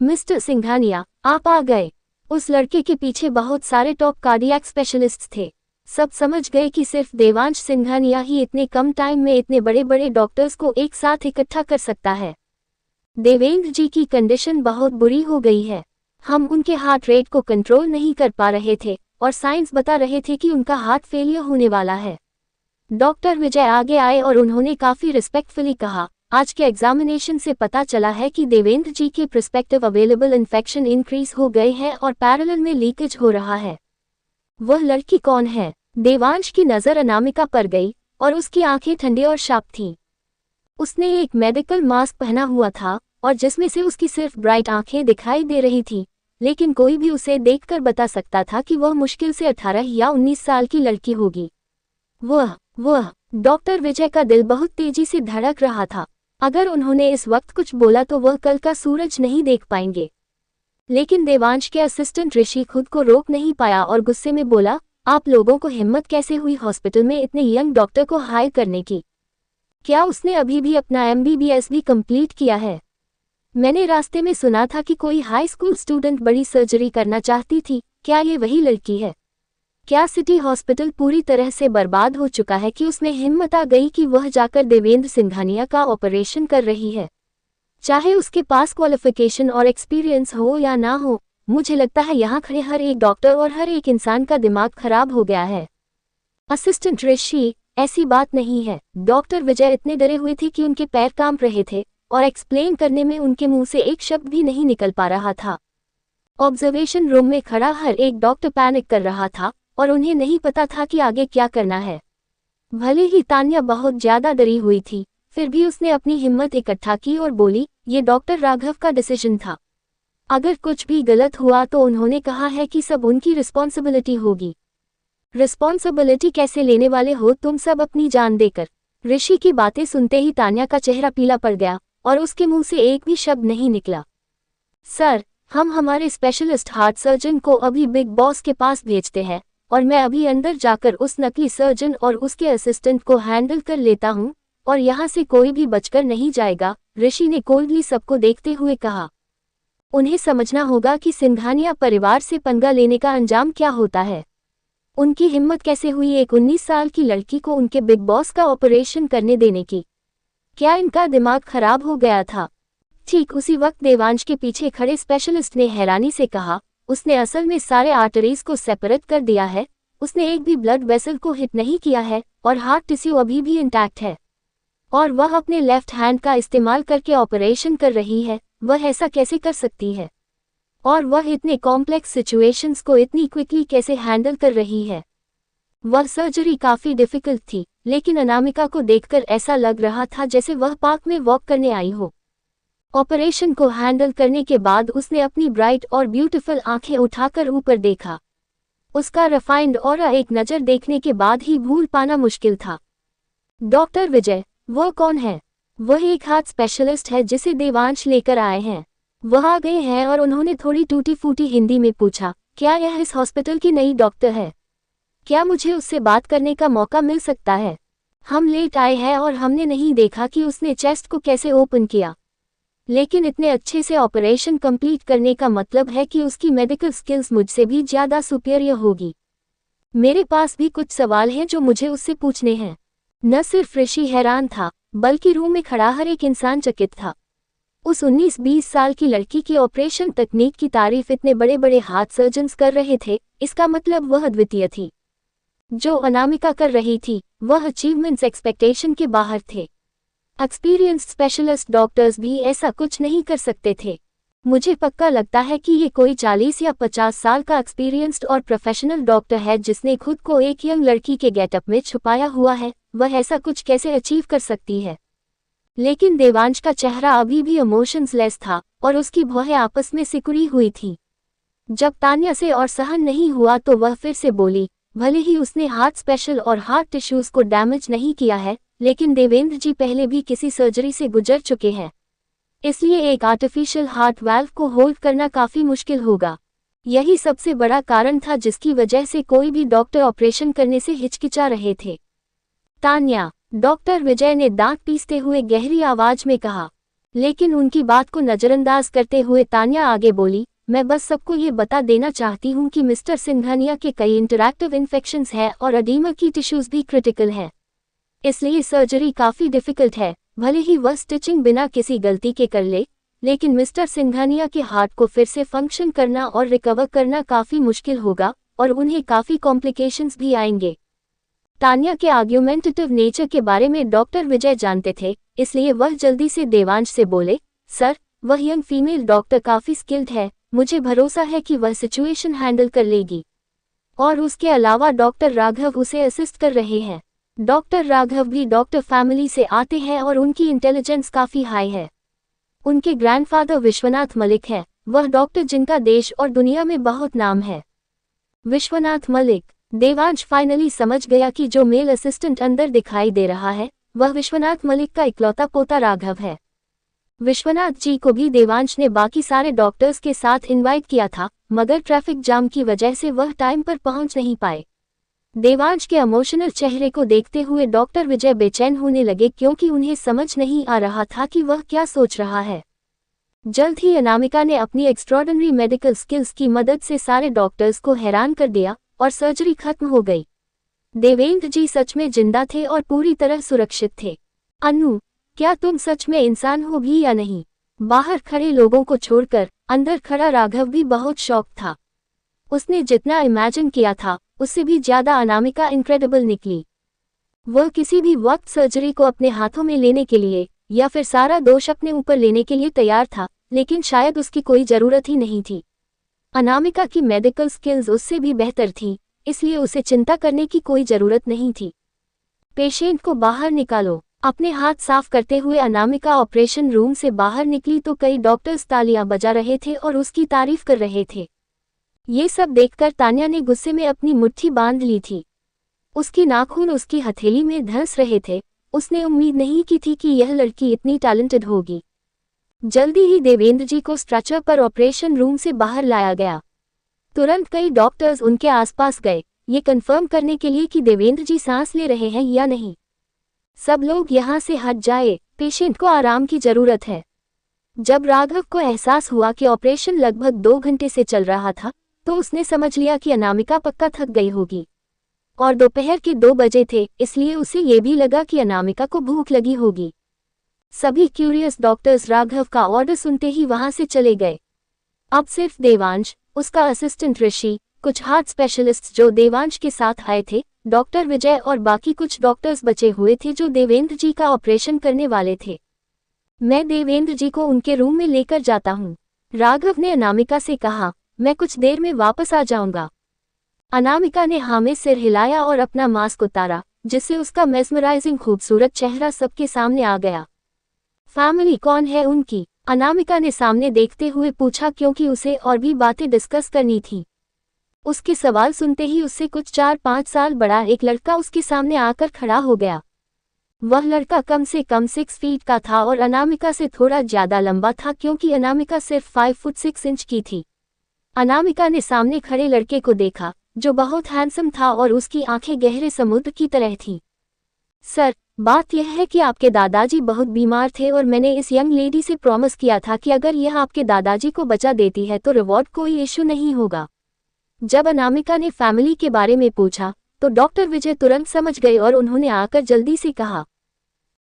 मिस्टर सिंघानिया, आप आ गए। उस लड़के के पीछे बहुत सारे टॉप कार्डियक स्पेशलिस्ट्स थे। सब समझ गए कि सिर्फ देवांश सिंघानिया ही इतने कम टाइम में इतने बड़े बड़े डॉक्टर्स को एक साथ इकट्ठा कर सकता है। देवेंद्र जी की कंडीशन बहुत बुरी हो गई है। हम उनके हार्ट रेट को कंट्रोल नहीं कर पा रहे थे और साइंस बता रहे थे कि उनका हार्ट फेलियर होने वाला है। डॉक्टर विजय आगे आए और उन्होंने काफी रिस्पेक्टफुली कहा, आज के एग्जामिनेशन से पता चला है कि देवेंद्र जी के प्रोस्पेक्टिव अवेलेबल इन्फेक्शन इंक्रीज हो गए हैं और पैरेलल में लीकेज हो रहा है। वह लड़की कौन है? देवांश की नजर अनामिका पर गई और उसकी आंखें ठंडी और शार्प थीं। उसने एक मेडिकल मास्क पहना हुआ था और जिसमें से उसकी सिर्फ ब्राइट आंखें दिखाई दे रही थीं, लेकिन कोई भी उसे देखकर बता सकता था कि वह मुश्किल से 18 या 19 साल की लड़की होगी। वह डॉक्टर विजय का दिल बहुत तेजी से धड़क रहा था। अगर उन्होंने इस वक्त कुछ बोला तो वह कल का सूरज नहीं देख पाएंगे। लेकिन देवांश के असिस्टेंट ऋषि खुद को रोक नहीं पाया और गुस्से में बोला, आप लोगों को हिम्मत कैसे हुई हॉस्पिटल में इतने यंग डॉक्टर को हायर करने की? क्या उसने अभी भी अपना MBBS भी कंप्लीट किया है? मैंने रास्ते में सुना था कि कोई हाई स्कूल स्टूडेंट बड़ी सर्जरी करना चाहती थी। क्या ये वही लड़की है? क्या सिटी हॉस्पिटल पूरी तरह से बर्बाद हो चुका है कि उसमें हिम्मत आ गई कि वह जाकर देवेंद्र सिंघानिया का ऑपरेशन कर रही है? चाहे उसके पास क्वालिफिकेशन और एक्सपीरियंस हो या ना हो, मुझे लगता है यहाँ खड़े हर एक डॉक्टर और हर एक इंसान का दिमाग खराब हो गया है। असिस्टेंट ऋषि, ऐसी बात नहीं है। डॉक्टर विजय इतने डरे हुए थे कि उनके पैर कांप रहे थे और एक्सप्लेन करने में उनके मुंह से एक शब्द भी नहीं निकल पा रहा था। ऑब्जर्वेशन रूम में खड़ा हर एक डॉक्टर पैनिक कर रहा था और उन्हें नहीं पता था कि आगे क्या करना है। भले ही तान्या बहुत ज्यादा डरी हुई थी, फिर भी उसने अपनी हिम्मत इकट्ठा की और बोली, ये डॉक्टर राघव का डिसीजन था। अगर कुछ भी गलत हुआ तो उन्होंने कहा है कि सब उनकी रिस्पॉन्सिबिलिटी होगी। रिस्पॉन्सिबिलिटी कैसे लेने वाले हो तुम सब अपनी जान देकर? ऋषि की बातें सुनते ही तान्या का चेहरा पीला पड़ गया और उसके मुंह से एक भी शब्द नहीं निकला। सर, हम हमारे स्पेशलिस्ट हार्ट सर्जन को अभी बिग बॉस के पास भेजते हैं और मैं अभी अंदर जाकर उस नकली सर्जन और उसके असिस्टेंट को हैंडल कर लेता हूं और यहां से कोई भी बचकर नहीं जाएगा, ऋषि ने कोल्डली सबको देखते हुए कहा। उन्हें समझना होगा कि सिंघानिया परिवार से पंगा लेने का अंजाम क्या होता है। उनकी हिम्मत कैसे हुई एक 19 साल की लड़की को उनके बिग बॉस का ऑपरेशन करने देने की? क्या इनका दिमाग खराब हो गया था? ठीक उसी वक्त देवांश के पीछे खड़े स्पेशलिस्ट ने हैरानी से कहा, उसने असल में सारे आर्टरीज को सेपरेट कर दिया है, उसने एक भी ब्लड वेसल को हिट नहीं किया है और हार्ट टिश्यू अभी भी इंटैक्ट है और वह अपने लेफ्ट हैंड का इस्तेमाल करके ऑपरेशन कर रही है। वह ऐसा कैसे कर सकती है? और वह इतने कॉम्प्लेक्स सिचुएशंस को इतनी क्विकली कैसे हैंडल कर रही है? वह सर्जरी काफी डिफिकल्ट थी, लेकिन अनामिका को देखकर ऐसा लग रहा था जैसे वह पार्क में वॉक करने आई हो। ऑपरेशन को हैंडल करने के बाद उसने अपनी ब्राइट और ब्यूटीफुल आंखें उठाकर ऊपर देखा। उसका रिफाइंड ऑरा एक नज़र देखने के बाद ही भूल पाना मुश्किल था। डॉक्टर विजय, वह कौन है? वह एक हार्ट स्पेशलिस्ट है जिसे देवांश लेकर आए हैं। वह आ गए हैं और उन्होंने थोड़ी टूटी फूटी हिंदी में पूछा, क्या यह इस हॉस्पिटल की नई डॉक्टर है? क्या मुझे उससे बात करने का मौका मिल सकता है? हम लेट आए हैं और हमने नहीं देखा कि उसने चेस्ट को कैसे ओपन किया, लेकिन इतने अच्छे से ऑपरेशन कंप्लीट करने का मतलब है कि उसकी मेडिकल स्किल्स मुझसे भी ज़्यादा सुपीरियर होगी। मेरे पास भी कुछ सवाल हैं जो मुझे उससे पूछने हैं। न सिर्फ ऋषि हैरान था, बल्कि रूम में खड़ा हर एक इंसान चकित था। उस 19-20 साल की लड़की की ऑपरेशन तकनीक की तारीफ इतने बड़े बड़े हार्ट सर्जन्स कर रहे थे, इसका मतलब वह अद्वितीय थी। जो अनामिका कर रही थी, वह अचीवमेंट्स एक्सपेक्टेशन के बाहर थे। एक्सपीरियंस्ड स्पेशलिस्ट डॉक्टर्स भी ऐसा कुछ नहीं कर सकते थे। मुझे पक्का लगता है कि ये कोई 40 या 50 साल का एक्सपीरियंस्ड और प्रोफेशनल डॉक्टर है जिसने खुद को एक यंग लड़की के गेटअप में छुपाया हुआ है। वह ऐसा कुछ कैसे अचीव कर सकती है? लेकिन देवांश का चेहरा अभी भी इमोशंसलेस था और उसकी भौहें आपस में सिकुड़ी हुई थी। जब तान्या से और सहन नहीं हुआ तो वह फिर से बोली, भले ही उसने हार्ट स्पेशल और हार्ट टिश्यूज को डैमेज नहीं किया है, लेकिन देवेंद्र जी पहले भी किसी सर्जरी से गुजर चुके हैं, इसलिए एक आर्टिफिशियल हार्ट वाल्व को होल्ड करना काफी मुश्किल होगा। यही सबसे बड़ा कारण था जिसकी वजह से कोई भी डॉक्टर ऑपरेशन करने से हिचकिचा रहे थे। तान्या, डॉक्टर विजय ने दांत पीसते हुए गहरी आवाज में कहा। लेकिन उनकी बात को नजरअंदाज करते हुए तान्या आगे बोली, मैं बस सबको ये बता देना चाहती हूँ कि मिस्टर सिंघानिया के कई इंटरैक्टिव इन्फेक्शंस हैं और एडीमा की टिश्यूज भी क्रिटिकल हैं, इसलिए सर्जरी काफी डिफिकल्ट है। भले ही वह स्टिचिंग बिना किसी गलती के कर ले, लेकिन मिस्टर सिंघानिया के हार्ट को फिर से फंक्शन करना और रिकवर करना काफी मुश्किल होगा और उन्हें काफी कॉम्प्लिकेशंस भी आएंगे। तान्या के आर्ग्यूमेंटेटिव नेचर के बारे में डॉक्टर विजय जानते थे, इसलिए वह जल्दी से देवांश से बोले, सर, वह यंग फीमेल डॉक्टर काफी स्किल्ड है, मुझे भरोसा है कि वह सिचुएशन हैंडल कर लेगी। और उसके अलावा डॉक्टर राघव उसे असिस्ट कर रहे हैं। डॉक्टर राघव भी डॉक्टर फैमिली से आते हैं और उनकी इंटेलिजेंस काफी हाई है। उनके ग्रैंडफादर विश्वनाथ मलिक हैं, वह डॉक्टर जिनका देश और दुनिया में बहुत नाम है। विश्वनाथ मलिक। देवांश फाइनली समझ गया कि जो मेल असिस्टेंट अंदर दिखाई दे रहा है वह विश्वनाथ मलिक का इकलौता पोता राघव है। विश्वनाथ जी को भी देवांश ने बाकी सारे डॉक्टर्स के साथ इनवाइट किया था, मगर ट्रैफिक जाम की वजह से वह टाइम पर पहुंच नहीं पाए। देवांश के इमोशनल चेहरे को देखते हुए डॉक्टर विजय बेचैन होने लगे, क्योंकि उन्हें समझ नहीं आ रहा था कि वह क्या सोच रहा है। जल्द ही अनामिका ने अपनी एक्स्ट्रॉर्डिनरी मेडिकल स्किल्स की मदद से सारे डॉक्टर्स को हैरान कर दिया और सर्जरी खत्म हो गई। देवेंद्र जी सच में जिंदा थे और पूरी तरह सुरक्षित थे। अनु, क्या तुम सच में इंसान हो भी या नहीं? बाहर खड़े लोगों को छोड़कर अंदर खड़ा राघव भी बहुत शॉक था। उसने जितना इमेजिन किया था उससे भी ज्यादा अनामिका इनक्रेडिबल निकली। वह किसी भी वक्त सर्जरी को अपने हाथों में लेने के लिए या फिर सारा दोष अपने ऊपर लेने के लिए तैयार था, लेकिन शायद उसकी कोई जरूरत ही नहीं थी। अनामिका की मेडिकल स्किल्स उससे भी बेहतर थी, इसलिए उसे चिंता करने की कोई जरूरत नहीं थी। पेशेंट को बाहर निकालो। अपने हाथ साफ करते हुए अनामिका ऑपरेशन रूम से बाहर निकली तो कई डॉक्टर्स तालियां बजा रहे थे और उसकी तारीफ कर रहे थे। ये सब देखकर तान्या ने गुस्से में अपनी मुट्ठी बांध ली थी। उसकी नाखून उसकी हथेली में धंस रहे थे। उसने उम्मीद नहीं की थी कि यह लड़की इतनी टैलेंटेड होगी। जल्दी ही देवेंद्र जी को स्ट्रेचर पर ऑपरेशन रूम से बाहर लाया गया। तुरंत कई डॉक्टर्स उनके आसपास गए, ये कंफर्म करने के लिए कि देवेंद्र जी सांस ले रहे हैं या नहीं। सब लोग यहाँ से हट जाए, पेशेंट को आराम की जरूरत है। जब राघव को एहसास हुआ कि ऑपरेशन लगभग 2 घंटे से चल रहा था, तो उसने समझ लिया कि अनामिका पक्का थक गई होगी। और दोपहर के 2 बजे थे, इसलिए उसे ये भी लगा कि अनामिका को भूख लगी होगी। सभी क्यूरियस डॉक्टर्स राघव का ऑर्डर सुनते ही वहां से चले गए। अब सिर्फ देवांश, उसका असिस्टेंट ऋषि, कुछ हार्ट स्पेशलिस्ट जो देवांश के साथ आए थे, डॉक्टर विजय और बाकी कुछ डॉक्टर्स बचे हुए थे जो देवेंद्र जी का ऑपरेशन करने वाले थे। मैं देवेंद्र जी को उनके रूम में लेकर जाता हूँ, राघव ने अनामिका से कहा। मैं कुछ देर में वापस आ जाऊंगा। अनामिका ने हाँ में सिर हिलाया और अपना मास्क उतारा, जिससे उसका मेस्मराइजिंग खूबसूरत चेहरा सबके सामने आ गया। फैमिली कौन है उनकी? अनामिका ने सामने देखते हुए पूछा, क्योंकि उसे और भी बातें डिस्कस करनी थी। उसके सवाल सुनते ही उससे कुछ 4-5 साल बड़ा एक लड़का उसके सामने आकर खड़ा हो गया। वह लड़का कम से कम 6 फीट का था और अनामिका से थोड़ा ज्यादा लंबा था, क्योंकि अनामिका सिर्फ 5 फुट 6 इंच की थी। अनामिका ने सामने खड़े लड़के को देखा, जो बहुत हैंडसम था और उसकी आंखें गहरे समुद्र की तरह थीं। सर, बात यह है कि आपके दादाजी बहुत बीमार थे और मैंने इस यंग लेडी से प्रॉमिस किया था कि अगर यह आपके दादाजी को बचा देती है तो रिवॉर्ड कोई इशू नहीं होगा। जब अनामिका ने फैमिली के बारे में पूछा तो डॉक्टर विजय तुरंत समझ गए और उन्होंने आकर जल्दी से कहा।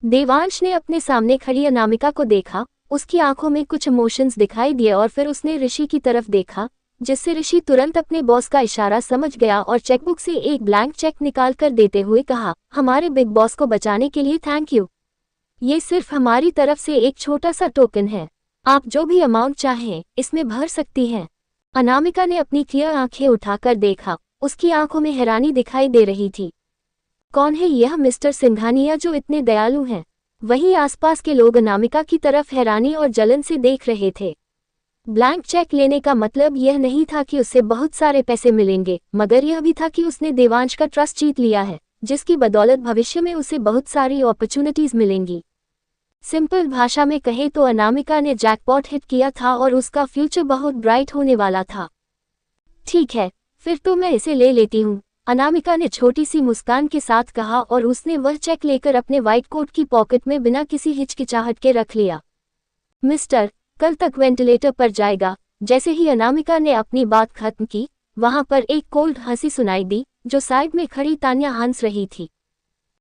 देवांश ने अपने सामने खड़ी अनामिका को देखा, उसकी आंखों में कुछ इमोशंस दिखाई दिए और फिर उसने ऋषि की तरफ देखा, जिससे ऋषि तुरंत अपने बॉस का इशारा समझ गया और चेकबुक से एक ब्लैंक चेक निकाल कर देते हुए कहा, हमारे बिग बॉस को बचाने के लिए थैंक यू। ये सिर्फ हमारी तरफ से एक छोटा सा टोकन है, आप जो भी अमाउंट चाहें इसमें भर सकती हैं। अनामिका ने अपनी क्लियर आंखें उठाकर देखा, उसकी आंखों में हैरानी दिखाई दे रही थी। कौन है यह मिस्टर सिंघानिया जो इतने दयालु हैं? वहीं आसपास के लोग अनामिका की तरफ हैरानी और जलन से देख रहे थे। ब्लैंक चेक लेने का मतलब यह नहीं था कि उससे बहुत सारे पैसे मिलेंगे, मगर यह भी था कि उसने देवांश का ट्रस्ट जीत लिया है, जिसकी बदौलत भविष्य में उसे बहुत सारी अपॉर्चुनिटीज मिलेंगी। सिंपल भाषा में कहें तो अनामिका ने जैकपॉट हिट किया था और उसका फ्यूचर बहुत ब्राइट होने वाला था। ठीक है, फिर तो मैं इसे ले लेती हूँ, अनामिका ने छोटी सी मुस्कान के साथ कहा और उसने वह चेक लेकर अपने व्हाइट कोट की पॉकेट में बिना किसी हिचकिचाहट के रख लिया। मिस्टर, कल तक वेंटिलेटर पर जाएगा। जैसे ही अनामिका ने अपनी बात खत्म की, वहां पर एक कोल्ड हंसी सुनाई दी जो साइड में खड़ी तान्या हंस रही थी।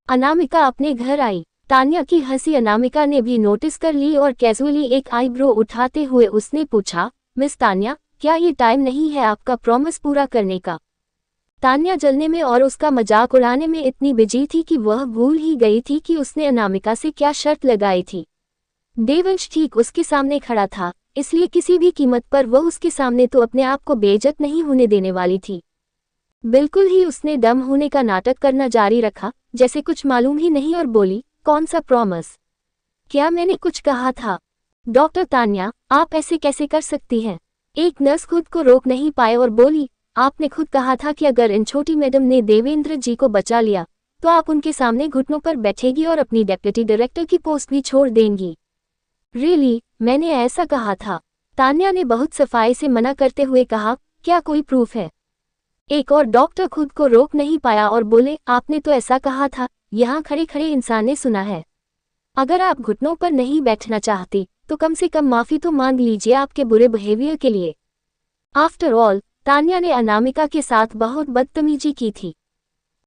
अनामिका अपने घर आई। तान्या की हंसी अनामिका ने भी नोटिस कर ली और कैजुअली एक आईब्रो उठाते हुए उसने पूछा, मिस तान्या, क्या ये टाइम नहीं है आपका प्रॉमिस पूरा करने का? तान्या जलने में और उसका मजाक उड़ाने में इतनी बिजी थी कि वह भूल ही गई थी कि उसने अनामिका से क्या शर्त लगाई थी। देवंश ठीक उसके सामने खड़ा था, इसलिए किसी भी कीमत पर वह उसके सामने तो अपने आप को बेइज्जत नहीं होने देने वाली थी। बिल्कुल ही उसने दम होने का नाटक करना जारी रखा, जैसे कुछ मालूम ही नहीं, और बोली, कौन सा प्रॉमिस? क्या मैंने कुछ कहा था? डॉक्टर तान्या, आप ऐसे कैसे कर सकती हैं? एक नर्स खुद को रोक नहीं पाए और बोली, आपने खुद कहा था कि अगर इन छोटी मैडम ने देवेंद्र जी को बचा लिया तो आप उनके सामने घुटनों पर बैठेगी और अपनी डेप्यूटी डायरेक्टर की पोस्ट भी छोड़ देंगी। रियली, मैंने ऐसा कहा था? तान्या ने बहुत सफाई से मना करते हुए कहा, क्या कोई प्रूफ है? एक और डॉक्टर खुद को रोक नहीं पाया और बोले, आपने तो ऐसा कहा था, यहाँ खड़े खड़े इंसान ने सुना है। अगर आप घुटनों पर नहीं बैठना चाहती तो कम से कम माफी तो मांग लीजिए आपके बुरे बिहेवियर के लिए। आफ्टर ऑल, तान्या ने अनामिका के साथ बहुत बदतमीजी की थी।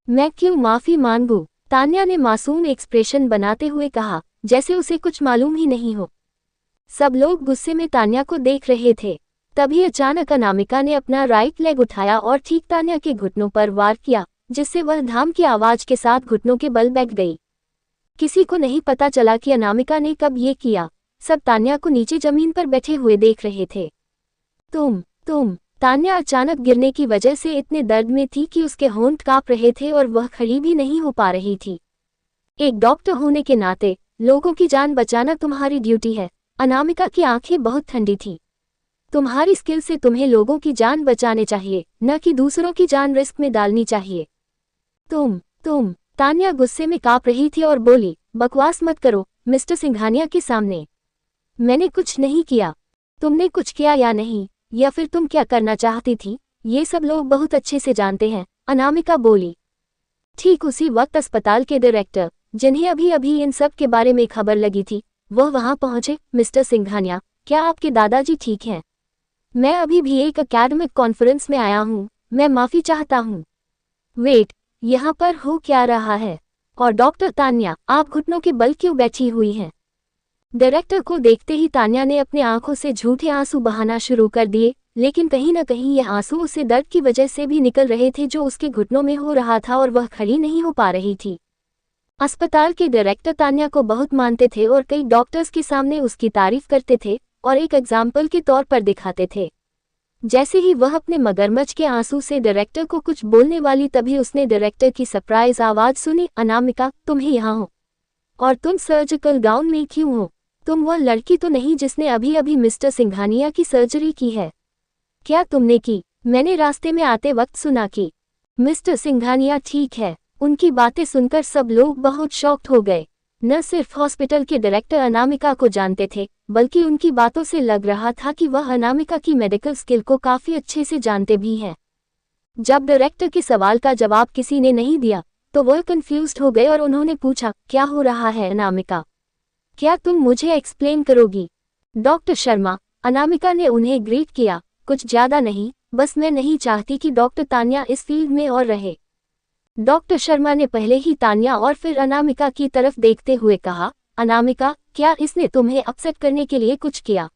मैं क्यों माफी मांगूं? तान्या ने मासूम एक्सप्रेशन बनाते हुए कहा, जैसे उसे कुछ मालूम ही नहीं हो। सब लोग गुस्से में तान्या को देख रहे थे। तभी अचानक अनामिका ने अपना राइट लेग उठाया और ठीक तान्या के घुटनों पर वार किया, जिससे वह धाम की आवाज के साथ घुटनों के बल बैठ गई। किसी को नहीं पता चला कि अनामिका ने कब ये किया। सब तान्या को नीचे जमीन पर बैठे हुए देख रहे थे। तुम तान्या अचानक गिरने की वजह से इतने दर्द में थी कि उसके होंठ कांप रहे थे और वह खड़ी भी नहीं हो पा रही थी। एक डॉक्टर होने के नाते लोगों की जान बचाना तुम्हारी ड्यूटी है। अनामिका की आंखें बहुत ठंडी थीं। तुम्हारी स्किल से तुम्हें लोगों की जान बचाने चाहिए, न कि दूसरों की जान रिस्क में डालनी चाहिए। तुम तान्या गुस्से में कांप रही थी और बोली, बकवास मत करो मिस्टर सिंघानिया के सामने। मैंने कुछ नहीं किया। तुमने कुछ किया या नहीं, या फिर तुम क्या करना चाहती थी, ये सब लोग बहुत अच्छे से जानते हैं, अनामिका बोली। ठीक उसी वक्त अस्पताल के डायरेक्टर, जिन्हें अभी अभी इन सब के बारे में खबर लगी थी, वह वहां पहुंचे। मिस्टर सिंघानिया, क्या आपके दादाजी ठीक हैं? मैं अभी भी एक एकेडमिक कॉन्फ्रेंस में आया हूं, मैं माफी चाहता हूं। वेट, यहाँ पर हो क्या रहा है? और डॉक्टर तान्या, आप घुटनों के बल क्यों बैठी हुई हैं? डायरेक्टर को देखते ही तान्या ने अपनी आंखों से झूठे आंसू बहाना शुरू कर दिए, लेकिन कहीं न कहीं यह आंसू उसे दर्द की वजह से भी निकल रहे थे जो उसके घुटनों में हो रहा था और वह खड़ी नहीं हो पा रही थी। अस्पताल के डायरेक्टर तान्या को बहुत मानते थे और कई डॉक्टर्स के सामने उसकी तारीफ करते थे और एक एग्जाम्पल के तौर पर दिखाते थे। जैसे ही वह अपने मगरमच्छ के आंसू से डायरेक्टर को कुछ बोलने वाली, तभी उसने डायरेक्टर की सरप्राइज आवाज सुनी, अनामिका, तुम ही यहाँ हो? और तुम सर्जिकल गाउन में क्यों हो? तुम वह लड़की तो नहीं जिसने अभी अभी मिस्टर सिंघानिया की सर्जरी की है? क्या तुमने की? मैंने रास्ते में आते वक्त सुना कि मिस्टर सिंघानिया ठीक है। उनकी बातें सुनकर सब लोग बहुत शॉक्ड हो गए। न सिर्फ हॉस्पिटल के डायरेक्टर अनामिका को जानते थे, बल्कि उनकी बातों से लग रहा था कि वह अनामिका की मेडिकल स्किल को काफी अच्छे से जानते भी हैं। जब डायरेक्टर के सवाल का जवाब किसी ने नहीं दिया तो वह कंफ्यूज्ड हो गए और उन्होंने पूछा, क्या हो रहा है अनामिका? क्या तुम मुझे एक्सप्लेन करोगी? डॉक्टर शर्मा, अनामिका ने उन्हें ग्रीट किया, कुछ ज्यादा नहीं, बस मैं नहीं चाहती कि डॉक्टर तान्या इस फील्ड में और रहे। डॉक्टर शर्मा ने पहले ही तान्या और फिर अनामिका की तरफ देखते हुए कहा, अनामिका, क्या इसने तुम्हें अपसेट करने के लिए कुछ किया?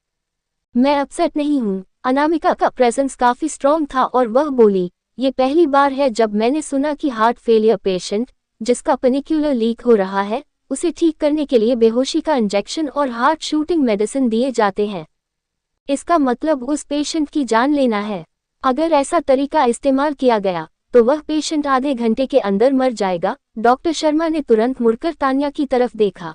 मैं अपसेट नहीं हूँ। अनामिका का प्रेजेंस काफी स्ट्रॉन्ग था और वह बोली, ये पहली बार है जब मैंने सुना कि हार्ट फेलियर पेशेंट जिसका पेनिकुलर लीक हो रहा है, उसे ठीक करने के लिए बेहोशी का इंजेक्शन और हार्ट शूटिंग मेडिसिन दिए जाते हैं। इसका मतलब उस पेशेंट की जान लेना है। अगर ऐसा तरीका इस्तेमाल किया गया तो वह पेशेंट आधे घंटे के अंदर मर जाएगा। डॉक्टर शर्मा ने तुरंत मुड़कर तान्या की तरफ देखा।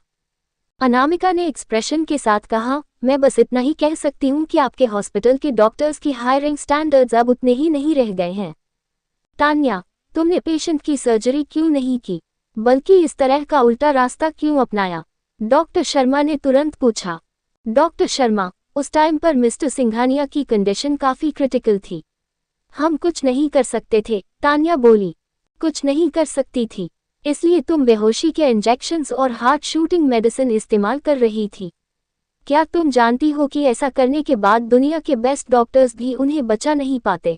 अनामिका ने एक्सप्रेशन के साथ कहा, मैं बस इतना ही कह सकती हूँ कि आपके हॉस्पिटल के डॉक्टर्स की हायरिंग स्टैंडर्ड्स अब उतने ही नहीं रह गए हैं। तान्या, तुमने पेशेंट की सर्जरी क्यों नहीं की, बल्कि इस तरह का उल्टा रास्ता क्यों अपनाया? डॉक्टर शर्मा ने तुरंत पूछा। डॉक्टर शर्मा, उस टाइम पर मिस्टर सिंघानिया की कंडीशन काफी क्रिटिकल थी। हम कुछ नहीं कर सकते थे, तान्या बोली। कुछ नहीं कर सकती थी, इसलिए तुम बेहोशी के इंजेक्शंस और हार्ट शूटिंग मेडिसिन इस्तेमाल कर रही थी। क्या तुम जानती हो कि ऐसा करने के बाद दुनिया के बेस्ट डॉक्टर्स भी उन्हें बचा नहीं पाते?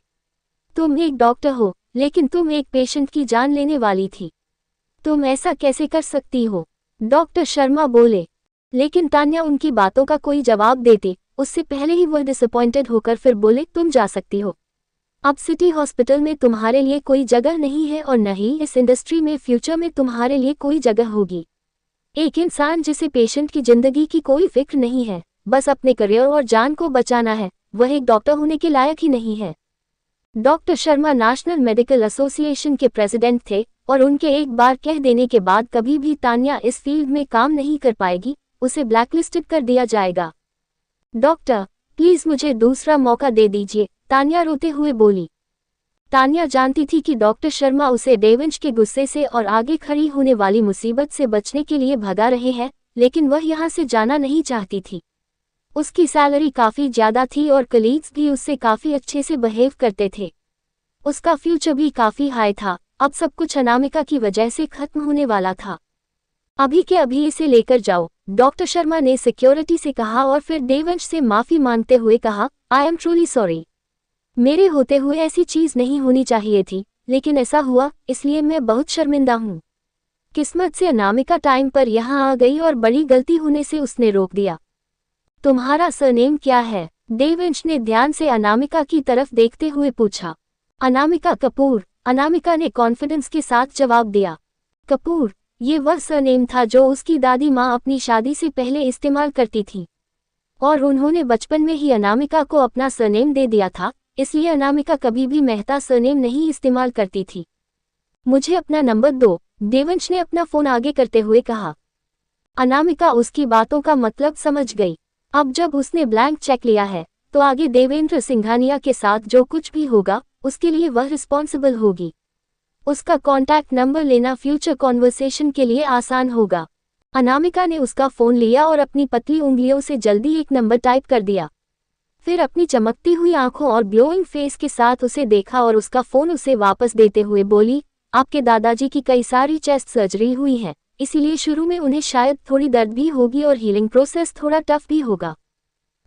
तुम एक डॉक्टर हो, लेकिन तुम एक पेशेंट की जान लेने वाली थी। तुम ऐसा कैसे कर सकती हो? डॉक्टर शर्मा बोले। लेकिन तान्या उनकी बातों का कोई जवाब देती, उससे पहले ही वह डिसअपॉइंटेड होकर फिर बोले, तुम जा सकती हो। अब सिटी हॉस्पिटल में तुम्हारे लिए कोई जगह नहीं है और न ही इस इंडस्ट्री में फ्यूचर में तुम्हारे लिए कोई जगह होगी। एक इंसान जिसे पेशेंट की जिंदगी की कोई फिक्र नहीं है, बस अपने करियर और जान को बचाना है, वह एक डॉक्टर होने के लायक ही नहीं है। Doctor Sharma national medical association के प्रेसिडेंट थे और उनके एक बार कह देने के बाद कभी भी तान्या इस फील्ड में काम नहीं कर पाएगी, उसे ब्लैकलिस्टेड कर दिया जाएगा। डॉक्टर, प्लीज मुझे दूसरा मौका दे दीजिए, तान्या रोते हुए बोली। तान्या जानती थी कि डॉक्टर शर्मा उसे डेविंच के गुस्से से और आगे खड़ी होने वाली मुसीबत से बचने के लिए भगा रहे हैं, लेकिन वह यहाँ से जाना नहीं चाहती थी। उसकी सैलरी काफ़ी ज़्यादा थी और कलीग्स भी उससे काफ़ी अच्छे से बिहेव करते थे। उसका फ्यूचर भी काफ़ी हाई था। अब सब कुछ अनामिका की वजह से खत्म होने वाला था। अभी के अभी इसे लेकर जाओ, डॉक्टर शर्मा ने सिक्योरिटी से कहा और फिर देवंश से माफ़ी मांगते हुए कहा, आई एम ट्रूली सॉरी। मेरे होते हुए ऐसी चीज़ नहीं होनी चाहिए थी, लेकिन ऐसा हुआ, इसलिए मैं बहुत शर्मिंदा हूँ। किस्मत से अनामिका टाइम पर यहाँ आ गई और बड़ी गलती होने से उसने रोक दिया। तुम्हारा सरनेम क्या है? देवंश ने ध्यान से अनामिका की तरफ देखते हुए पूछा। अनामिका कपूर, अनामिका ने कॉन्फिडेंस के साथ जवाब दिया। कपूर, ये वह सरनेम था जो उसकी दादी माँ अपनी शादी से पहले इस्तेमाल करती थी, और उन्होंने बचपन में ही अनामिका को अपना सरनेम दे दिया था, इसलिए अनामिका कभी भी मेहता सरनेम नहीं इस्तेमाल करती थी। मुझे अपना नंबर दो, देवंश ने अपना फोन आगे करते हुए कहा। अनामिका उसकी बातों का मतलब समझ गई। अब जब उसने ब्लैंक चेक लिया है, तो आगे देवेंद्र सिंघानिया के साथ जो कुछ भी होगा, उसके लिए वह रिस्पॉन्सिबल होगी। उसका कॉन्टैक्ट नंबर लेना फ्यूचर कॉन्वर्सेशन के लिए आसान होगा। अनामिका ने उसका फ़ोन लिया और अपनी पतली उंगलियों से जल्दी एक नंबर टाइप कर दिया। फिर अपनी चमकती हुई आंखों और ग्लोइंग फेस के साथ उसे देखा और उसका फ़ोन उसे वापस देते हुए बोली, आपके दादाजी की कई सारी चेस्ट सर्जरी हुई है, इसीलिए शुरू में उन्हें शायद थोड़ी दर्द भी होगी और हीलिंग प्रोसेस थोड़ा टफ भी होगा।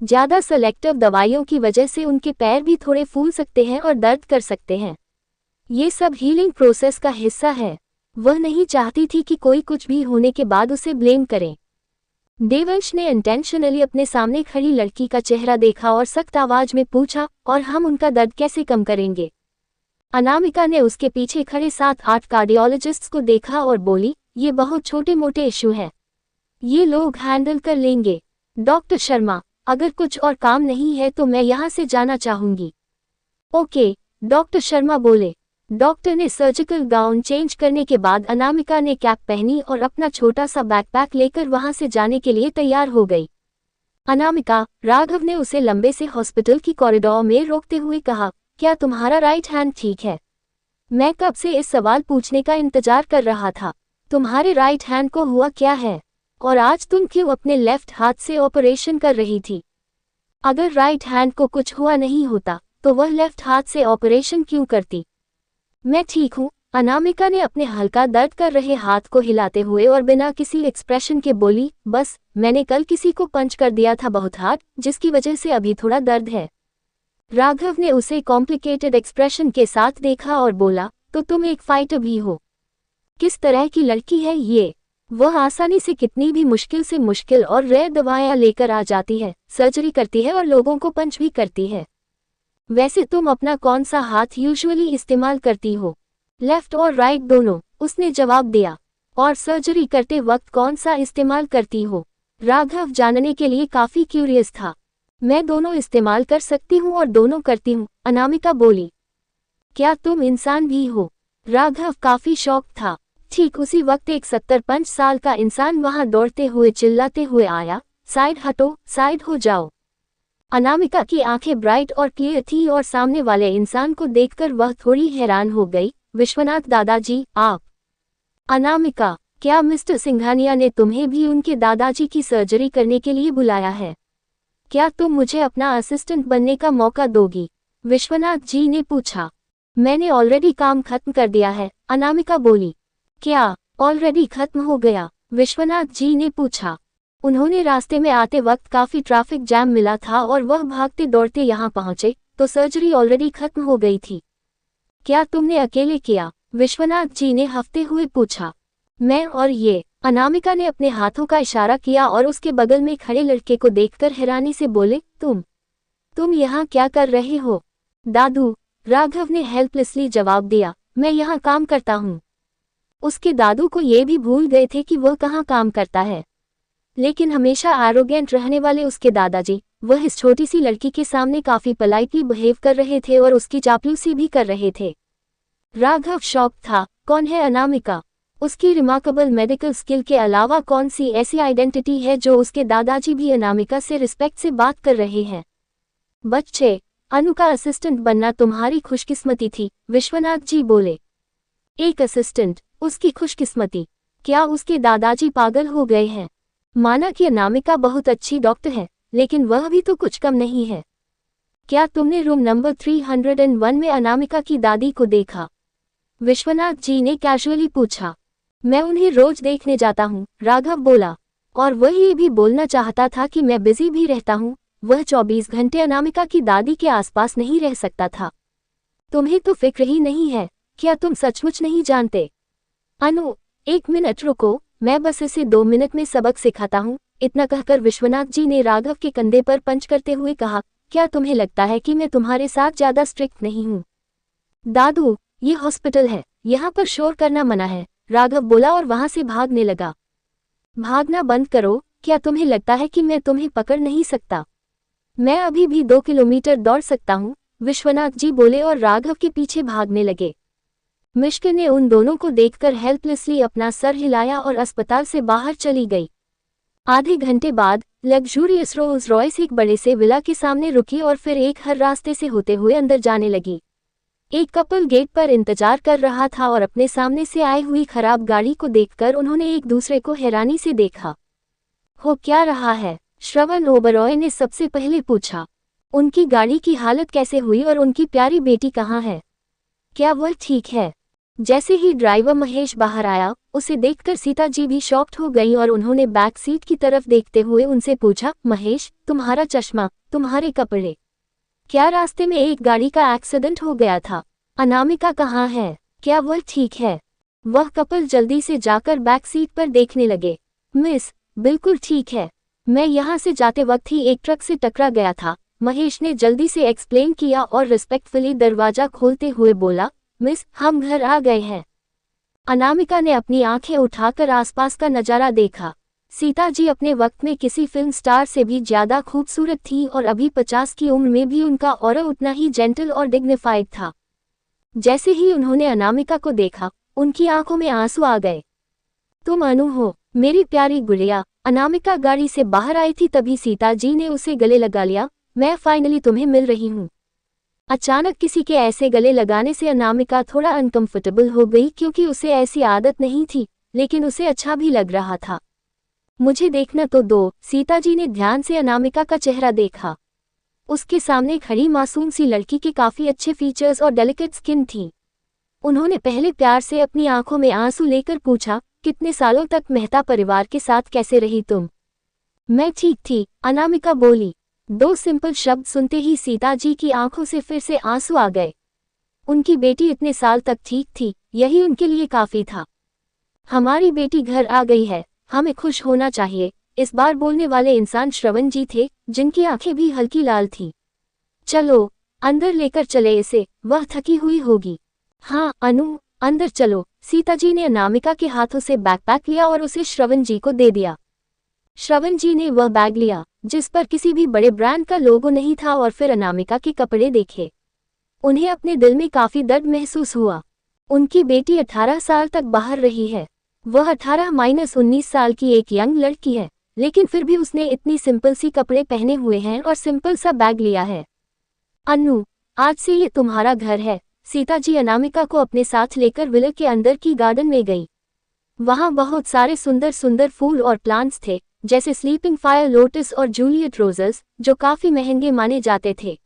ज़्यादा सेलेक्टिव दवाइयों की वजह से उनके पैर भी थोड़े फूल सकते हैं और दर्द कर सकते हैं। ये सब हीलिंग प्रोसेस का हिस्सा है। वह नहीं चाहती थी कि कोई कुछ भी होने के बाद उसे ब्लेम करे। देवंश ने इंटेंशनली अपने सामने खड़ी लड़की का चेहरा देखा और सख्त आवाज में पूछा, और हम उनका दर्द कैसे कम करेंगे? अनामिका ने उसके पीछे खड़े 7-8 कार्डियोलॉजिस्ट्स को देखा और बोली, ये बहुत छोटे मोटे इशू हैं, ये लोग हैंडल कर लेंगे। डॉक्टर शर्मा, अगर कुछ और काम नहीं है तो मैं यहाँ से जाना चाहूंगी। ओके, डॉक्टर शर्मा बोले। डॉक्टर ने सर्जिकल गाउन चेंज करने के बाद अनामिका ने कैप पहनी और अपना छोटा सा बैकपैक लेकर वहां से जाने के लिए तैयार हो गई। अनामिका, राघव ने उसे लंबे से हॉस्पिटल की कॉरिडोर में रोकते हुए कहा, क्या तुम्हारा राइट हैंड ठीक है? मैं कब से इस सवाल पूछने का इंतजार कर रहा था। तुम्हारे राइट हैंड को हुआ क्या है? और आज तुम क्यों अपने लेफ्ट हाथ से ऑपरेशन कर रही थी? अगर राइट हैंड को कुछ हुआ नहीं होता तो वह लेफ्ट हाथ से ऑपरेशन क्यों करती? मैं ठीक हूँ, अनामिका ने अपने हल्का दर्द कर रहे हाथ को हिलाते हुए और बिना किसी एक्सप्रेशन के बोली, बस मैंने कल किसी को पंच कर दिया था बहुत हार्ड, जिसकी वजह से अभी थोड़ा दर्द है। राघव ने उसे कॉम्प्लिकेटेड एक्सप्रेशन के साथ देखा और बोला, तो तुम एक फाइटर भी हो? किस तरह की लड़की है ये? वह आसानी से कितनी भी मुश्किल से मुश्किल और रेयर दवाएं लेकर आ जाती है, सर्जरी करती है और लोगों को पंच भी करती है। वैसे तुम अपना कौन सा हाथ यूजुअली इस्तेमाल करती हो? लेफ्ट और राइट दोनों, उसने जवाब दिया। और सर्जरी करते वक्त कौन सा इस्तेमाल करती हो? राघव जानने के लिए काफी क्यूरियस था। मैं दोनों इस्तेमाल कर सकती हूँ और दोनों करती हूँ, अनामिका बोली। क्या तुम इंसान भी हो? राघव काफी शॉक था। ठीक उसी वक्त एक 70-75 साल का इंसान वहां दौड़ते हुए चिल्लाते हुए आया, साइड हटो, साइड हो जाओ। अनामिका की आंखें ब्राइट और क्लियर थी और सामने वाले इंसान को देखकर वह थोड़ी हैरान हो गई। विश्वनाथ दादाजी, आप? अनामिका, क्या मिस्टर सिंघानिया ने तुम्हें भी उनके दादाजी की सर्जरी करने के लिए बुलाया है? क्या तुम मुझे अपना असिस्टेंट बनने का मौका दोगी? विश्वनाथ जी ने पूछा। मैंने ऑलरेडी काम खत्म कर दिया है, अनामिका बोली। क्या ऑलरेडी खत्म हो गया? विश्वनाथ जी ने पूछा। उन्होंने रास्ते में आते वक्त काफी ट्रैफिक जैम मिला था और वह भागते दौड़ते यहाँ पहुंचे तो सर्जरी ऑलरेडी खत्म हो गई थी। क्या तुमने अकेले किया? विश्वनाथ जी ने हंसते हुए पूछा। मैं और ये, अनामिका ने अपने हाथों का इशारा किया और उसके बगल में खड़े लड़के को देखकर हैरानी से बोले, तुम यहाँ क्या कर रहे हो? दादू, राघव ने हेल्पलेसली जवाब दिया, मैं यहाँ काम करता हूँ। उसके दादू को ये भी भूल गए थे कि वह कहाँ काम करता है। लेकिन हमेशा एरोगेंट रहने वाले उसके दादाजी, वह इस छोटी सी लड़की के सामने काफी पोलाइटली बिहेव कर रहे थे और उसकी चापलूसी भी कर रहे थे। राघव शॉक था। कौन है अनामिका? उसकी रिमार्केबल मेडिकल स्किल के अलावा कौन सी ऐसी आइडेंटिटी है जो उसके दादाजी भी अनामिका से रिस्पेक्ट से बात कर रहे हैं? बच्चे, अनु का असिस्टेंट बनना तुम्हारी खुशकिस्मती थी, विश्वनाथ जी बोले। एक असिस्टेंट, उसकी खुशकिस्मती? क्या उसके दादाजी पागल हो गए हैं? माना कि अनामिका बहुत अच्छी डॉक्टर है, लेकिन वह भी तो कुछ कम नहीं है। क्या तुमने रूम नंबर 301 में अनामिका की दादी को देखा? विश्वनाथ जी ने कैजुअली पूछा। मैं उन्हें रोज देखने जाता हूँ, राघव बोला। और वह ये भी बोलना चाहता था कि मैं बिजी भी रहता हूँ। वह 24 घंटे अनामिका की दादी के आसपास नहीं रह सकता था। तुम्हें तो फिक्र ही नहीं है, क्या तुम सचमुच नहीं जानते? अनु, 1 मिनट रुको, मैं बस इसे 2 मिनट में सबक सिखाता हूँ। इतना कहकर विश्वनाथ जी ने राघव के कंधे पर पंच करते हुए कहा, क्या तुम्हें लगता है कि मैं तुम्हारे साथ ज्यादा स्ट्रिक्ट नहीं हूँ? दादू, ये हॉस्पिटल है, यहाँ पर शोर करना मना है, राघव बोला और वहां से भागने लगा। भागना बंद करो, क्या तुम्हें लगता है कि मैं तुम्हें पकड़ नहीं सकता? मैं अभी भी 2 किलोमीटर दौड़ सकता हूँ, विश्वनाथ जी बोले और राघव के पीछे भागने लगे। मिश्क ने उन दोनों को देखकर हेल्पलेसली अपना सर हिलाया और अस्पताल से बाहर चली गई। आधे घंटे बाद लग्जूरियस रोल्स रॉयस एक बड़े से विला के सामने रुकी और फिर एक हर रास्ते से होते हुए अंदर जाने लगी। एक कपल गेट पर इंतजार कर रहा था और अपने सामने से आई हुई खराब गाड़ी को देखकर उन्होंने एक दूसरे को हैरानी से देखा। हो क्या रहा है? श्रवण ओबरॉय ने सबसे पहले पूछा। उनकी गाड़ी की हालत कैसे हुई और उनकी प्यारी बेटी कहाँ है? क्या वह ठीक है? जैसे ही ड्राइवर महेश बाहर आया, उसे देखकर सीता जी भी शॉक्ड हो गई और उन्होंने बैक सीट की तरफ देखते हुए उनसे पूछा, महेश, तुम्हारा चश्मा, तुम्हारे कपड़े, क्या रास्ते में एक गाड़ी का एक्सीडेंट हो गया था? अनामिका कहाँ है? क्या वह ठीक है? वह कपल जल्दी से जाकर बैक सीट पर देखने लगे। मिस, बिल्कुल ठीक है, मैं यहाँ से जाते वक्त ही एक ट्रक से टकरा गया था, महेश ने जल्दी से एक्सप्लेन किया और रिस्पेक्टफुली दरवाजा खोलते हुए बोला, मिस, हम घर आ गए हैं। अनामिका ने अपनी आंखें उठाकर आसपास का नजारा देखा। सीता जी अपने वक्त में किसी फिल्म स्टार से भी ज्यादा खूबसूरत थी और अभी 50 की उम्र में भी उनका ऑरा उतना ही जेंटल और डिग्निफाइड था। जैसे ही उन्होंने अनामिका को देखा, उनकी आंखों में आंसू आ गए। तुम अनु हो, मेरी प्यारी गुड़िया। अनामिका गाड़ी से बाहर आई थी तभी सीता जी ने उसे गले लगा लिया। मैं फाइनली तुम्हें मिल रही हूँ। अचानक किसी के ऐसे गले लगाने से अनामिका थोड़ा अनकंफर्टेबल हो गई क्योंकि उसे ऐसी आदत नहीं थी, लेकिन उसे अच्छा भी लग रहा था। मुझे देखना तो दो, सीता जी ने ध्यान से अनामिका का चेहरा देखा। उसके सामने खड़ी मासूम सी लड़की के काफी अच्छे फीचर्स और डेलिकेट स्किन थी। उन्होंने पहले प्यार से अपनी आंखों में आंसू लेकर पूछा, कितने सालों तक मेहता परिवार के साथ कैसे रही तुम? मैं ठीक थी, अनामिका बोली। 2 सिंपल शब्द सुनते ही सीता जी की आंखों से फिर से आंसू आ गए। उनकी बेटी इतने साल तक ठीक थी, यही उनके लिए काफी था। हमारी बेटी घर आ गई है, हमें खुश होना चाहिए। इस बार बोलने वाले इंसान श्रवण जी थे, जिनकी आंखें भी हल्की लाल थीं। चलो, अंदर लेकर चले इसे, वह थकी हुई होगी। हाँ अनु, अंदर चलो। सीता जी ने अनामिका के हाथों से बैकपैक लिया और उसे श्रवण जी को दे दिया। श्रवण जी ने वह बैग लिया, जिस पर किसी भी बड़े ब्रांड का लोगो नहीं था और फिर अनामिका के कपड़े देखे। उन्हें अपने दिल में काफी दर्द महसूस हुआ। उनकी बेटी 18 साल तक बाहर रही है। वह 18-19 साल की एक यंग लड़की है, लेकिन फिर भी उसने इतनी सिंपल सी कपड़े पहने हुए हैं और सिंपल सा बैग लिया है। अन्नू, आज से ये तुम्हारा घर है। सीता जी अनामिका को अपने साथ लेकर विला के अंदर की गार्डन में गई। वहां बहुत सारे सुंदर सुंदर फूल और प्लांट्स थे, जैसे स्लीपिंग फायर लोटस और जूलियट रोजेस, जो काफी महंगे माने जाते थे।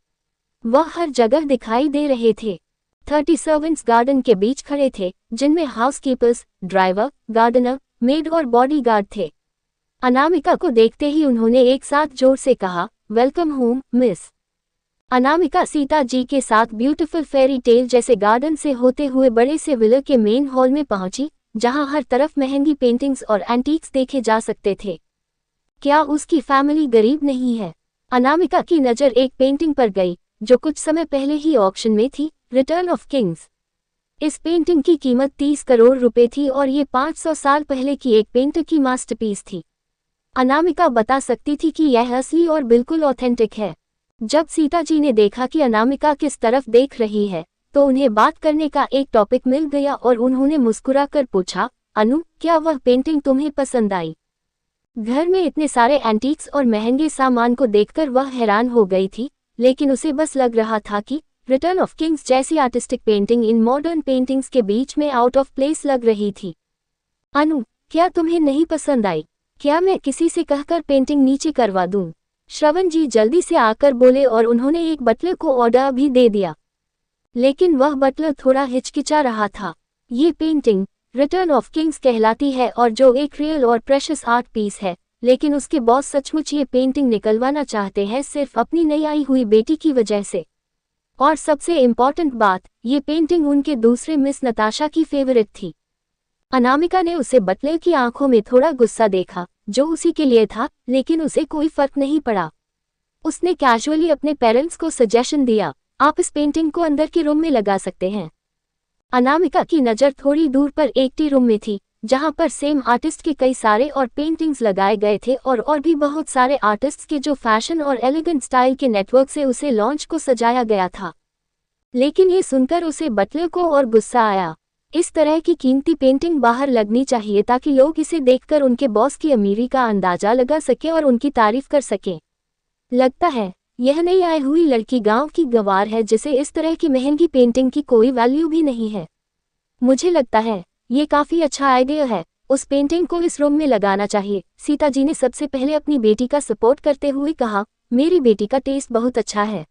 वह हर जगह दिखाई दे रहे थे। 30 सर्वेंट्स गार्डन के बीच खड़े थे, जिनमें हाउसकीपर्स, ड्राइवर, गार्डनर, मेड और बॉडीगार्ड थे। अनामिका को देखते ही उन्होंने एक साथ जोर से कहा, welcome home miss. Anamika Sita ji के साथ ब्यूटीफुल फेरी टेल जैसे गार्डन से होते हुए बड़े से विला के मेन हॉल में पहुंची, जहां हर तरफ महंगी पेंटिंग्स और एंटीक्स देखे जा सकते थे। क्या उसकी फैमिली गरीब नहीं है? अनामिका की नज़र एक पेंटिंग पर गई, जो कुछ समय पहले ही ऑक्शन में थी, रिटर्न ऑफ किंग्स। इस पेंटिंग की कीमत 30 करोड़ रुपए थी और ये 500 साल पहले की एक पेंटर की मास्टरपीस थी। अनामिका बता सकती थी कि यह असली और बिल्कुल ऑथेंटिक है। जब सीता जी ने देखा कि अनामिका किस तरफ देख रही है, तो उन्हें बात करने का एक टॉपिक मिल गया और उन्होंने मुस्कुराकर पूछा, अनु, क्या वह पेंटिंग तुम्हें पसंद आई? घर में इतने सारे एंटीक्स और महंगे सामान को देखकर वह हैरान हो गई थी, लेकिन उसे बस लग रहा था कि रिटर्न ऑफ किंग्स जैसी artistic painting in modern paintings के बीच में आउट ऑफ प्लेस लग रही थी। अनु, क्या तुम्हें नहीं पसंद आई? क्या मैं किसी से कहकर पेंटिंग नीचे करवा दूं? श्रवण जी जल्दी से आकर बोले और उन्होंने एक बटलर को ऑर्डर भी दे दिया। लेकिन वह बटलर थोड़ा हिचकिचा रहा था। ये पेंटिंग रिटर्न ऑफ किंग्स कहलाती है और जो एक रियल और प्रेशियस आर्ट पीस है, लेकिन उसके बॉस सचमुच ये पेंटिंग निकलवाना चाहते हैं सिर्फ अपनी नई आई हुई बेटी की वजह से। और सबसे इम्पॉर्टेंट बात, ये पेंटिंग उनके दूसरे मिस नताशा की फेवरेट थी। अनामिका ने उसे बटलर की आंखों में थोड़ा गुस्सा देखा, जो उसी के लिए था, लेकिन उसे कोई फर्क नहीं पड़ा। उसने कैजुअली अपने पेरेंट्स को सजेशन दिया, आप इस पेंटिंग को अंदर के रूम में लगा सकते हैं। अनामिका की नज़र थोड़ी दूर पर एक टी रूम में थी, जहां पर सेम आर्टिस्ट के कई सारे और पेंटिंग्स लगाए गए थे और भी बहुत सारे आर्टिस्ट्स के जो फैशन और एलिगेंट स्टाइल के नेटवर्क से उसे लॉन्च को सजाया गया था। लेकिन ये सुनकर उसे बटलर को और गुस्सा आया। इस तरह की कीमती पेंटिंग बाहर लगनी चाहिए ताकि लोग इसे देखकर उनके बॉस की अमीरी का अंदाजा लगा सके और उनकी तारीफ कर सकें। लगता है यह नई आई हुई लड़की गांव की गंवार है जिसे इस तरह की महंगी पेंटिंग की कोई वैल्यू भी नहीं है। मुझे लगता है ये काफी अच्छा आइडिया है, उस पेंटिंग को इस रूम में लगाना चाहिए। सीता जी ने सबसे पहले अपनी बेटी का सपोर्ट करते हुए कहा, मेरी बेटी का टेस्ट बहुत अच्छा है।